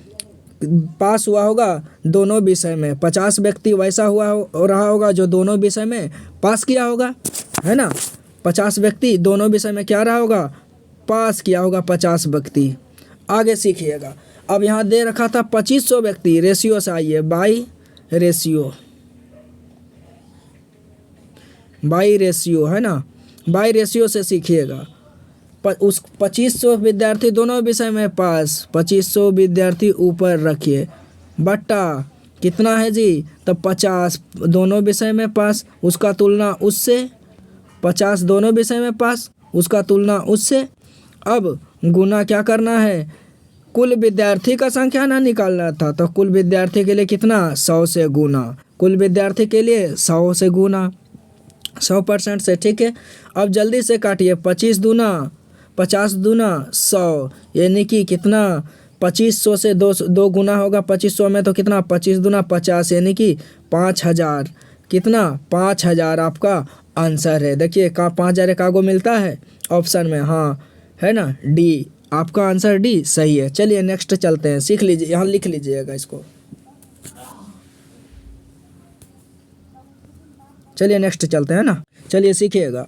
पास हुआ होगा दोनों विषय में। 50 व्यक्ति वैसा रहा होगा जो दोनों विषय में पास किया होगा, है ना। 50 व्यक्ति दोनों विषय में क्या रहा होगा, पास किया होगा 50 व्यक्ति। आगे सीखिएगा, अब यहाँ दे रखा था 2500 व्यक्ति, रेशियो से आइए, बाई रेशियो है ना, बाई रेशियो से सीखिएगा। उस 2500 विद्यार्थी दोनों विषय में पास, 2500 विद्यार्थी ऊपर रखिए, बट्टा कितना है जी, तो 50 दोनों विषय में पास, उसका तुलना उससे, 50 दोनों विषय में पास, उसका तुलना उससे। अब गुना क्या करना है, कुल विद्यार्थी का संख्या ना निकालना था, तो कुल विद्यार्थी के लिए कितना, 100 से गुना, कुल विद्यार्थी के लिए 100 से गुना, 100% से, ठीक है। अब जल्दी से काटिए, 50 दूना 100, यानी कि कितना, 2500 से 2 गुना होगा 2500 में, तो कितना, 25 दूना 50, यानी कि 5000, कितना, 5000 आपका आंसर है। देखिए 5000 एक आगो मिलता है ऑप्शन में, हाँ है ना, डी, आपका आंसर डी सही है। चलिए नेक्स्ट चलते हैं, सीख लीजिए, यहाँ लिख लीजिएगा इसको। चलिए नेक्स्ट चलते हैं ना, चलिए सीखिएगा।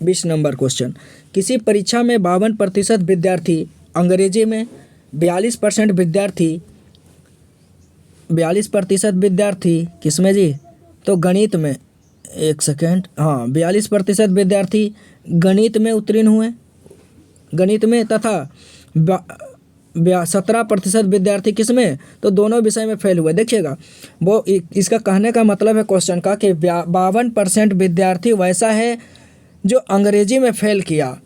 20 नंबर क्वेश्चन, किसी परीक्षा में 52% विद्यार्थी अंग्रेजी में, 42% विद्यार्थी किसमें जी, तो गणित में, 1 सेकेंड, हाँ 42% विद्यार्थी गणित में उत्तीर्ण हुए, गणित में, तथा 17% विद्यार्थी किसमें, तो दोनों विषय में फेल हुए। देखिएगा, वो इसका कहने का मतलब है क्वेश्चन का कि 52% विद्यार्थी वैसा है जो अंग्रेजी में फेल किया,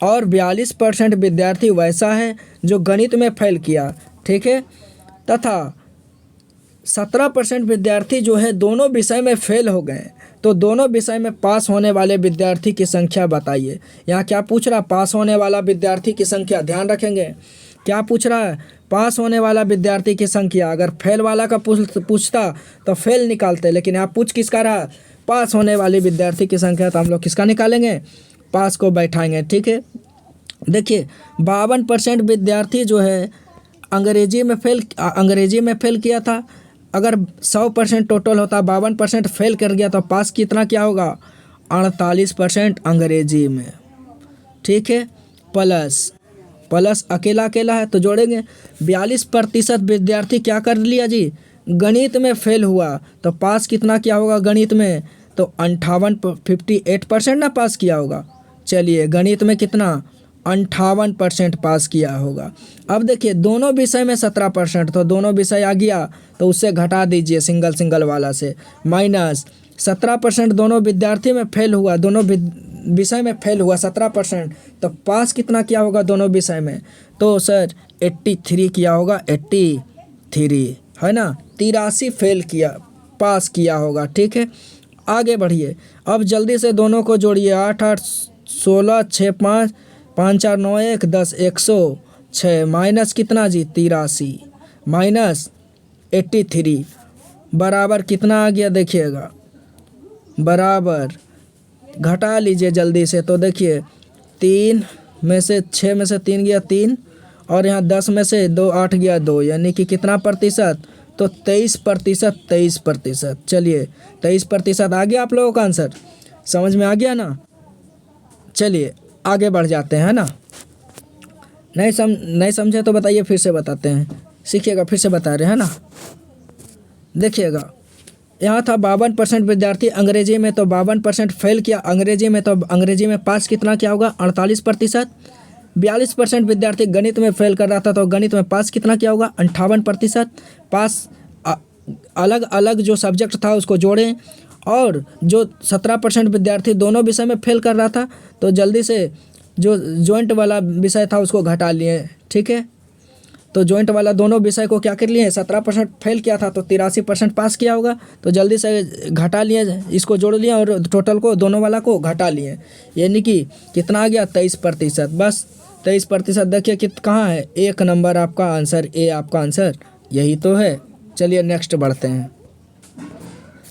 और 42% विद्यार्थी वैसा है जो गणित में फेल किया, ठीक है। तथा 17% विद्यार्थी जो है दोनों विषय में फेल हो गए, तो दोनों विषय में पास होने वाले विद्यार्थी की संख्या बताइए। यहाँ क्या पूछ रहा, पास होने वाला विद्यार्थी की संख्या, ध्यान रखेंगे क्या पूछ रहा है, पास होने वाला विद्यार्थी की संख्या। अगर फेल वाला का पूछता तो फेल निकालते, लेकिन यहाँ पूछ किसका रहा, पास होने वाले विद्यार्थी की संख्या, तो हम लोग किसका निकालेंगे, पास को बैठाएंगे। ठीक है, देखिए 52% विद्यार्थी जो है अंग्रेजी में फेल किया था। अगर 100% टोटल होता, 52% फेल कर गया, तो पास कितना क्या होगा, 48% अंग्रेजी में। ठीक है, प्लस अकेला है तो जोड़ेंगे। 42% विद्यार्थी क्या कर लिया जी, गणित में फेल हुआ, तो पास कितना क्या होगा गणित में, तो 58% ना पास किया होगा। चलिए गणित में कितना, 58% पास किया होगा। अब देखिए दोनों विषय में 17%, तो दोनों विषय आ गया, तो उससे घटा दीजिए सिंगल वाला से, माइनस 17% दोनों विद्यार्थी में फेल हुआ, दोनों विषय में फेल हुआ 17%, तो पास कितना किया होगा दोनों विषय में, तो सर 83 किया होगा, 83 है ना, 83 फेल किया, पास किया होगा। ठीक है, आगे बढ़िए। अब जल्दी से दोनों को जोड़िए, 8 8 16 6 5 5 4 9 1 10 106 माइनस कितना जी, 83 माइनस 83 बराबर कितना आ गया, देखिएगा बराबर, घटा लीजिए जल्दी से, तो देखिए 3 में से 6 में से 3 गया 3, और यहाँ 10 में से 2 8 गया 2, यानी कि कितना प्रतिशत, तो 23%। चलिए 23% आ गया आप लोगों का आंसर, समझ में आ गया ना। चलिए आगे बढ़ जाते हैं ना, नहीं समझे तो बताइए, फिर से बताते हैं, सीखिएगा, फिर से बता रहे हैं ना। देखिएगा यहाँ था 52% विद्यार्थी अंग्रेजी में, तो 52% फेल किया अंग्रेजी में, तो अंग्रेजी में पास कितना क्या होगा, 48%। 42% विद्यार्थी गणित में फेल कर रहा था, तो गणित में पास कितना क्या होगा, 58%। पास अलग अलग जो सब्जेक्ट था उसको जोड़ें, और जो 17% विद्यार्थी दोनों विषय में फेल कर रहा था, तो जल्दी से जो जॉइंट वाला विषय था उसको घटा लिए। ठीक है, तो जॉइंट वाला दोनों विषय को क्या कर लिए, 17% फेल किया था, तो 83% पास किया होगा, तो जल्दी से घटा लिए, इसको जोड़ लिया और टोटल को दोनों वाला को घटा लिए, यानी कि कितना आ गया, 23%। बस 23%, देखिए कहाँ है, 1 नंबर आपका आंसर, ए आपका आंसर यही तो है। चलिए नेक्स्ट बढ़ते हैं,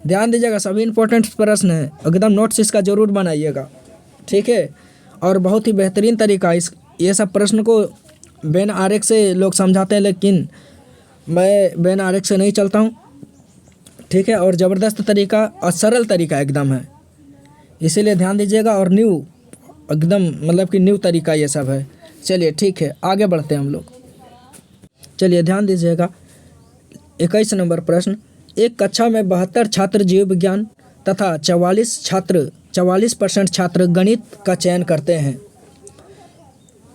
ध्यान दीजिएगा, सभी इंपॉर्टेंट प्रश्न है, एकदम नोट्स इसका ज़रूर बनाइएगा। ठीक है, और बहुत ही बेहतरीन तरीका ये सब प्रश्न को बेन आरेख से लोग समझाते हैं, लेकिन मैं बेन आरेख से नहीं चलता हूँ। ठीक है, और ज़बरदस्त तरीका और सरल तरीका एकदम है, इसीलिए ध्यान दीजिएगा, और न्यू एकदम मतलब कि न्यू तरीका ये सब है। चलिए ठीक है, आगे बढ़ते हैं हम लोग। चलिए ध्यान दीजिएगा, 21 नंबर प्रश्न, एक कक्षा में 72 छात्र जीव विज्ञान तथा 44% छात्र गणित का चयन करते हैं।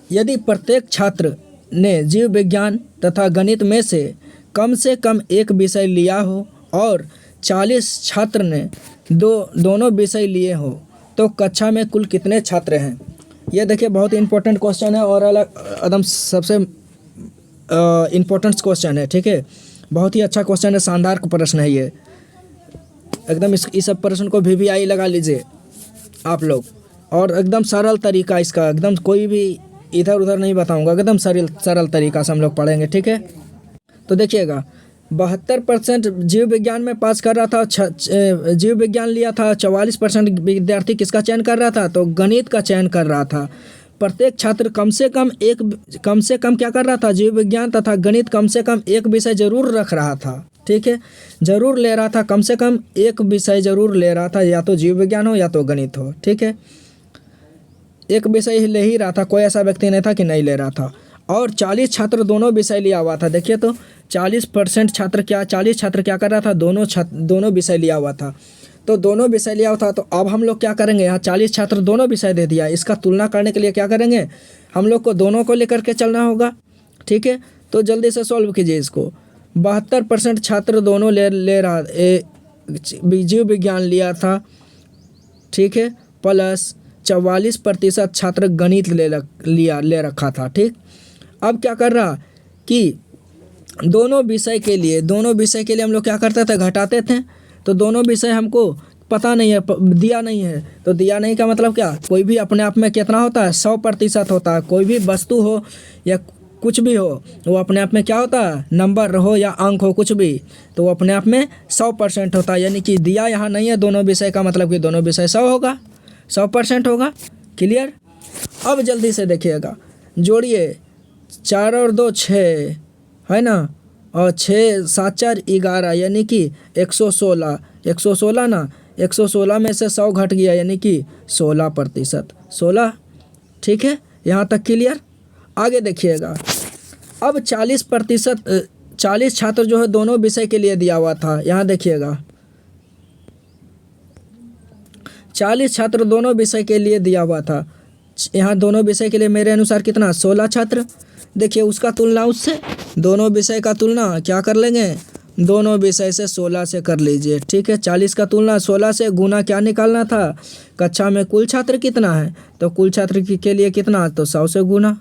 यदि प्रत्येक छात्र ने जीव विज्ञान तथा गणित में से कम एक विषय लिया हो और 40 छात्र ने दोनों विषय लिए हो, तो कक्षा में कुल कितने छात्र हैं। ये देखिए बहुत इंपॉर्टेंट क्वेश्चन है, और एकदम सबसे इम्पोर्टेंट क्वेश्चन है। ठीक है, बहुत ही अच्छा क्वेश्चन है, शानदार प्रश्न है ये एकदम। इस सब प्रश्न को VVI लगा लीजिए आप लोग, और एकदम सरल तरीका इसका, एकदम कोई भी इधर उधर नहीं बताऊंगा, एकदम सरल तरीका से हम लोग पढ़ेंगे। ठीक है, तो देखिएगा 72% जीव विज्ञान में पास कर रहा था, जीव विज्ञान लिया था, 44% विद्यार्थी किसका चयन कर रहा था, तो गणित का चयन कर रहा था। प्रत्येक छात्र कम से कम क्या कर रहा था, जीव विज्ञान तथा गणित कम से कम एक विषय जरूर रख रहा था। ठीक है, जरूर ले रहा था, कम से कम एक विषय जरूर ले रहा था, या तो जीव विज्ञान हो या तो गणित हो। ठीक है, एक विषय ले ही रहा था, कोई ऐसा व्यक्ति नहीं था कि नहीं ले रहा था। और 40 छात्र दोनों विषय लिया हुआ था। देखिए तो 40% छात्र क्या 40 छात्र क्या कर रहा था, दोनों विषय लिया हुआ था। तो दोनों विषय लिया हुआ था, तो अब हम लोग क्या करेंगे, यहाँ 40 छात्र दोनों विषय दे दिया, इसका तुलना करने के लिए क्या करेंगे, हम लोग को दोनों को लेकर के चलना होगा। ठीक है, तो जल्दी से सॉल्व कीजिए इसको। 72% छात्र दोनों ले रहा, जीव विज्ञान लिया था। ठीक है, प्लस 44% छात्र गणित ले रखा था। ठीक, अब क्या कर रहा कि दोनों विषय के लिए हम लोग क्या करते थे, घटाते थे। तो दोनों विषय हमको पता नहीं है, दिया नहीं है। तो दिया नहीं का मतलब क्या, कोई भी अपने आप में कितना होता है, 100% होता है। कोई भी वस्तु हो या कुछ भी हो, वो अपने आप में क्या होता है, नंबर हो या अंक हो, कुछ भी, तो वो अपने आप में 100% होता है। यानी कि दिया यहाँ नहीं है दोनों विषय का मतलब कि दोनों विषय 100 होगा, 100% होगा। क्लियर। अब जल्दी से देखिएगा, जोड़िए 4 और 2 6 है ना, और 6 7 4 11 यानी कि 116। 116 ना, 116 में से 100 घट गया यानी कि 16%। 16, ठीक है, यहाँ तक क्लियर। आगे देखिएगा, अब 40%, 40 छात्र जो है दोनों विषय के लिए दिया हुआ था। यहाँ देखिएगा 40 छात्र दोनों विषय के लिए दिया हुआ था। यहाँ दोनों विषय के लिए मेरे अनुसार कितना, 16 छात्र। देखिए उसका तुलना उससे, दोनों विषय का तुलना क्या कर लेंगे, दोनों विषय से 16 से कर लीजिए। ठीक है, 40 का तुलना 16 से, गुना क्या निकालना था, कक्षा में कुल छात्र कितना है, तो कुल छात्र के लिए कितना, तो 100 से गुना,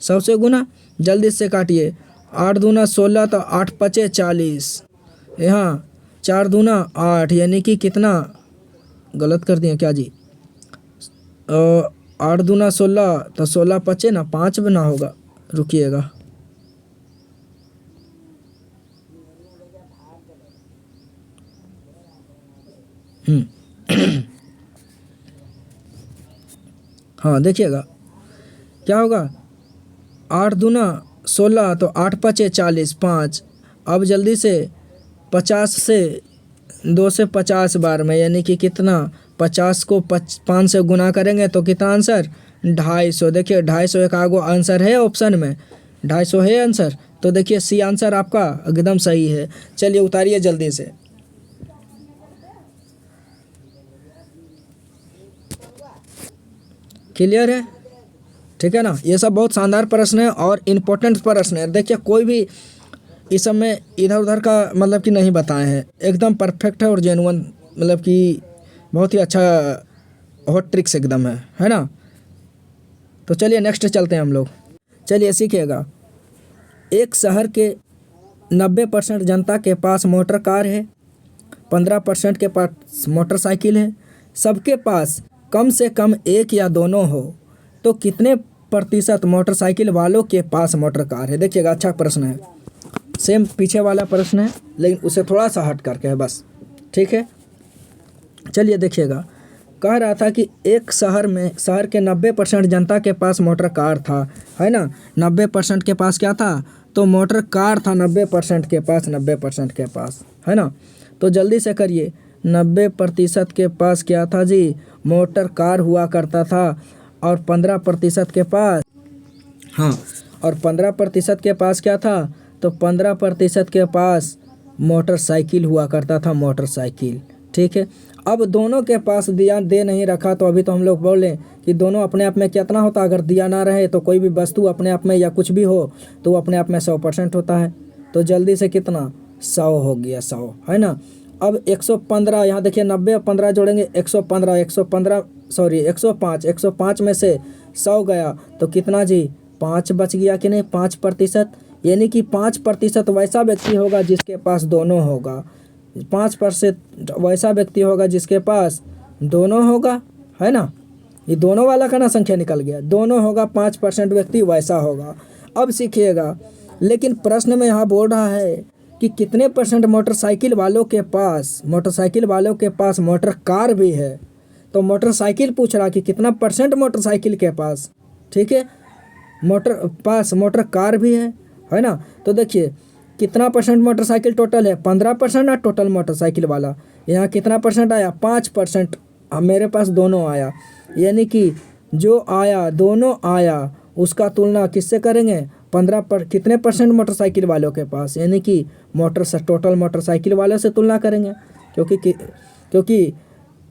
100 से गुना। जल्दी से काटिए, 8 दूना 16, तो 8 पचे 40, यहाँ 4 दूना 8 यानी कि कितना, गलत कर दिए क्या जी, 8 दूना 16, तो 16 पचे ना 5 बना होगा, रुकिएगा, हाँ देखिएगा क्या होगा, 8 दूना 16, तो 8 पचे 40, 5। अब जल्दी से 50 से 2 से 50 बार में यानी कि कितना, 50 को 5 से गुना करेंगे तो कितना आंसर, 250। देखिए 250 एक आगो आंसर है ऑप्शन में, 250 है आंसर। तो देखिए सी आंसर आपका एकदम सही है। चलिए उतारिए जल्दी से। क्लियर है, ठीक है ना। ये सब बहुत शानदार प्रश्न है और इम्पोर्टेंट प्रश्न है। देखिए कोई भी इस सब में इधर उधर का मतलब कि नहीं बताए हैं, एकदम परफेक्ट है और जेनुअन, मतलब कि बहुत ही अच्छा हॉट ट्रिक्स एकदम है ना। तो चलिए नेक्स्ट चलते हैं हम लोग। चलिए सीखिएगा, एक शहर के 90% जनता के पास मोटर कार है, 15% के पास मोटरसाइकिल है, सबके पास कम से कम एक या दोनों हो, तो कितने प्रतिशत मोटरसाइकिल वालों के पास मोटर कार है। देखिएगा अच्छा प्रश्न है, सेम पीछे वाला प्रश्न है लेकिन उसे थोड़ा सा हट करके है बस, ठीक है। चलिए देखिएगा, कह रहा था कि एक शहर के 90% जनता के पास मोटर कार था, है ना। 90% के पास क्या था, तो मोटर कार था 90% के पास, 90% के पास, है ना। तो जल्दी से करिए, 90% के पास क्या था जी, मोटर कार हुआ करता था। और 15% के पास, हाँ, और 15% के पास क्या था, तो 15% के पास मोटरसाइकिल हुआ करता था, मोटरसाइकिल, ठीक है। अब दोनों के पास दिया दे नहीं रखा, तो अभी तो हम लोग बोले कि दोनों अपने आप में कितना होता, अगर दिया ना रहे तो कोई भी वस्तु अपने आप में या कुछ भी हो तो वो अपने आप में 100% होता है। तो जल्दी से कितना, 100 हो गया, 100, है ना। अब 115, यहाँ देखिए 90 और 15 जोड़ेंगे, 115, 105, 105 में से 100 गया तो कितना जी, 5 बच गया कि नहीं, 5%। यानी कि 5% वैसा व्यक्ति होगा जिसके पास दोनों होगा, 5% वैसा व्यक्ति होगा जिसके पास दोनों होगा, है ना। ये दोनों वाला का ना संख्या निकल गया, दोनों होगा, 5% व्यक्ति वैसा होगा। अब सीखिएगा, लेकिन प्रश्न में यहाँ बोल रहा है कि कितने % मोटरसाइकिल वालों के पास मोटर कार भी है। तो मोटरसाइकिल पूछ रहा कि कितना % मोटरसाइकिल के पास, ठीक है, मोटर कार भी है ना। तो देखिए कितना % मोटरसाइकिल टोटल है, 15% ना टोटल मोटरसाइकिल वाला, यहाँ कितना % आया, 5%। मेरे पास दोनों आया, यानी कि जो आया दोनों आया उसका तुलना किससे करेंगे, 15 पर कितने % मोटरसाइकिल वालों के पास, यानी कि टोटल मोटरसाइकिल वालों से तुलना करेंगे, क्योंकि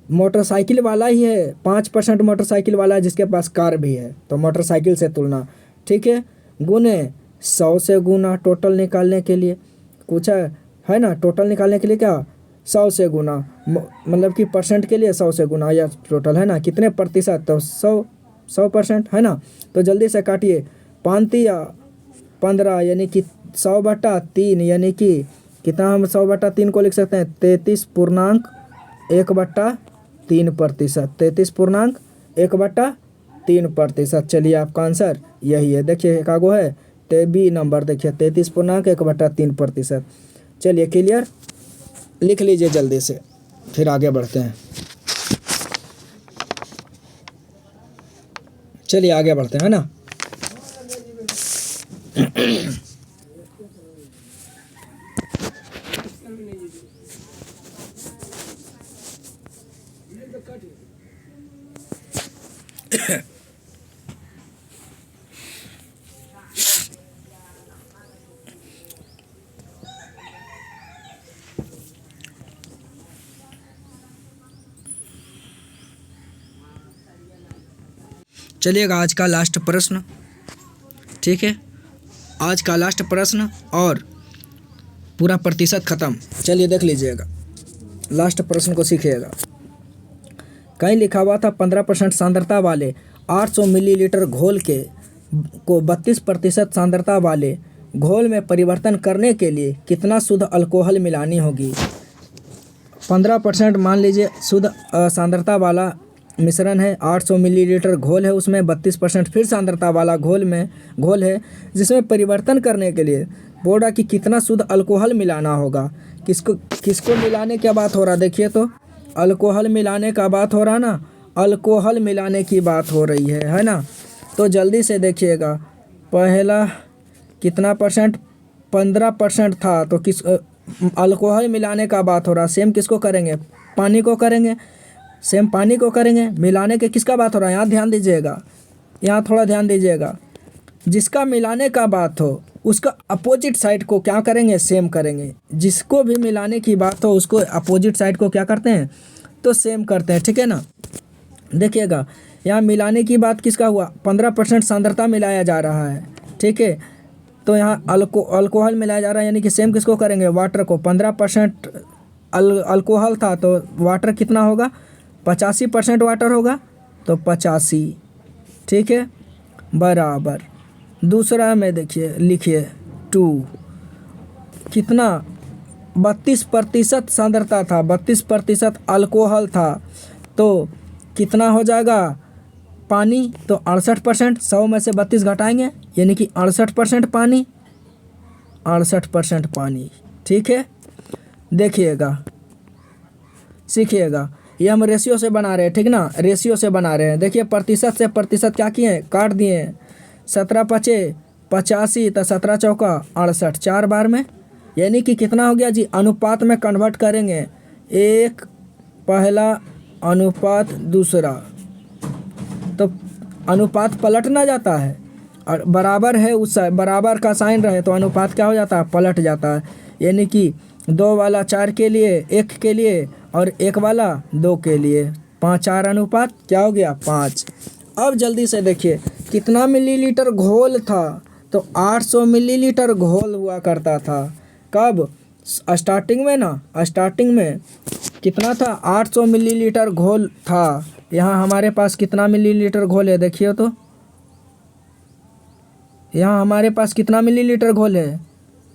मोटरसाइकिल वाला ही है, 5% मोटरसाइकिल वाला है जिसके पास कार भी है, तो मोटरसाइकिल से तुलना, ठीक है। गुने 100 से गुना टोटल निकालने के लिए पूछा है ना, टोटल निकालने के लिए क्या, 100 से गुना, मतलब कि % के लिए 100 से गुना या टोटल, है ना, कितने प्रतिशत, तो 100%, है ना। तो जल्दी से काटिए, 5 या 15 यानी कि 100/3 यानी कि कितना हम 100/3 को लिख सकते हैं 33.1/3%। 33.1/3%। चलिए आपका आंसर यही है। देखिए कागो है बी नंबर, देखिए 33.1/3%। चलिए क्लियर, लिख लीजिए जल्दी से, फिर आगे बढ़ते हैं। चलिए आगे बढ़ते हैं, है ना। चलिएगा आज का लास्ट प्रश्न, ठीक है, आज का लास्ट प्रश्न और पूरा प्रतिशत खत्म। चलिए देख लीजिएगा, लास्ट प्रश्न को सीखिएगा। कहीं लिखा हुआ था 15% सांद्रता वाले 800 मिलीलीटर घोल को 32% सांद्रता वाले घोल में परिवर्तन करने के लिए कितना शुद्ध अल्कोहल मिलानी होगी। 15% मान लीजिए शुद्ध सांद्रता वाला मिश्रण है, 800 मिलीलीटर घोल है, उसमें 32% फिर सांद्रता वाला घोल है, जिसमें परिवर्तन करने के लिए बोल रहा कि कितना शुद्ध अल्कोहल मिलाना होगा। किसको मिलाने की बात हो रहा, देखिए तो अल्कोहल मिलाने का बात हो रहा ना, अल्कोहल मिलाने की बात हो रही है ना। तो जल्दी से देखिएगा, पहला कितना परसेंट 15% था, तो किस अल्कोहल मिलाने का बात हो रहा, सेम किसको करेंगे, पानी को करेंगे, सेम पानी को करेंगे। मिलाने के किसका बात हो रहा है, यहाँ ध्यान दीजिएगा, यहाँ थोड़ा ध्यान दीजिएगा। जिसका मिलाने का बात हो उसका अपोजिट साइड को क्या करेंगे, सेम करेंगे। जिसको भी मिलाने की बात हो उसको अपोजिट साइड को क्या करते हैं, तो सेम करते हैं, ठीक है ना। देखिएगा यहाँ मिलाने की बात किसका हुआ, 15% सांद्रता मिलाया जा रहा है, ठीक है। तो यहाँ अल्कोहल मिलाया जा रहा है, यानी कि सेम किसको करेंगे, वाटर को। 15% अल्कोहल था तो वाटर कितना होगा, 85% वाटर होगा, तो 85, ठीक है, बराबर। दूसरा में देखिए लिखिए 2, कितना 32% सांद्रता था, 32% अल्कोहल था, तो कितना हो जाएगा पानी, तो 68%। 100 में से 32 घटाएंगे यानी कि 68% पानी, 68% पानी, ठीक है। देखिएगा सीखिएगा, ये हम रेशियो से बना रहे हैं, ठीक ना, रेशियो से बना रहे हैं। देखिए प्रतिशत से प्रतिशत क्या किए, काट दिए। 17 पचे 85, तो 17 चौका 68, 4 बार में, यानी कि कितना हो गया जी, अनुपात में कन्वर्ट करेंगे, 1 पहला अनुपात दूसरा, तो अनुपात पलट ना जाता है, और बराबर है उस बराबर का साइन रहे तो अनुपात क्या हो जाता है, पलट जाता है। यानी कि 2 वाला 4 के लिए, 1 के लिए, और 1 वाला 2 के लिए, 5-4 अनुपात क्या हो गया, 5। अब जल्दी से देखिए कितना मिलीलीटर घोल था, तो 800 मिलीलीटर घोल हुआ करता था। कब, स्टार्टिंग में ना, स्टार्टिंग में कितना था, 800 मिलीलीटर घोल था। यहाँ हमारे पास कितना मिलीलीटर घोल है, देखिए तो यहाँ हमारे पास कितना मिलीलीटर घोल है,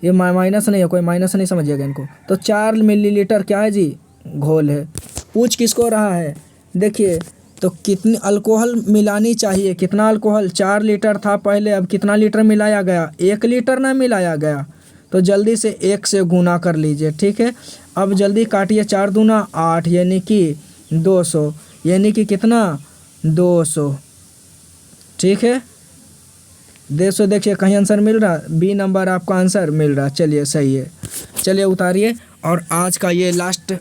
ये माइनस नहीं है, कोई माइनस नहीं समझिएगा इनको, तो 4 मिलीलीटर क्या है जी, घोल है। पूछ किसको रहा है, देखिए तो कितनी अल्कोहल मिलानी चाहिए, कितना अल्कोहल, 4 लीटर था पहले, अब कितना लीटर मिलाया गया, 1 लीटर ना मिलाया गया, तो जल्दी से 1 से गुना कर लीजिए, ठीक है। अब जल्दी काटिए, 4 दूना 8, यानी कि 200, यानी कि कितना, 200, ठीक है। 200, देखिए कहीं आंसर मिल रहा, बी नंबर आपका आंसर मिल रहा, चलिए सही है। चलिए उतारिए, और आज का ये लास्ट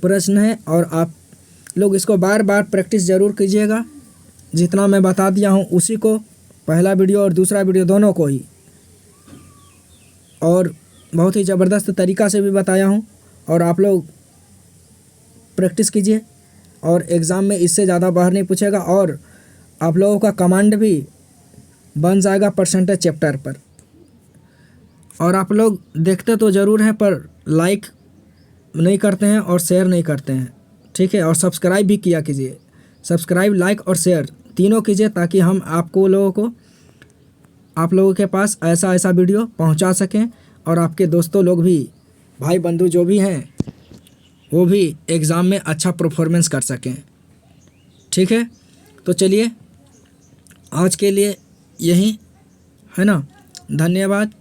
प्रश्न है, और आप लोग इसको बार बार प्रैक्टिस ज़रूर कीजिएगा। जितना मैं बता दिया हूँ उसी को, पहला वीडियो और दूसरा वीडियो दोनों को ही, और बहुत ही ज़बरदस्त तरीक़ा से भी बताया हूँ, और आप लोग प्रैक्टिस कीजिए, और एग्ज़ाम में इससे ज़्यादा बाहर नहीं पूछेगा, और आप लोगों का कमांड भी बन जाएगा परसेंटेज चैप्टर पर। और आप लोग देखते तो ज़रूर हैं पर लाइक नहीं करते हैं और शेयर नहीं करते हैं, ठीक है। और सब्सक्राइब भी किया कीजिए, सब्सक्राइब, लाइक और शेयर तीनों कीजिए, ताकि हम आपको लोगों को आप लोगों के पास ऐसा ऐसा वीडियो पहुंचा सकें और आपके दोस्तों लोग भी, भाई बंधु जो भी हैं, वो भी एग्ज़ाम में अच्छा परफॉर्मेंस कर सकें। ठीक है, तो चलिए आज के लिए यही है ना। धन्यवाद।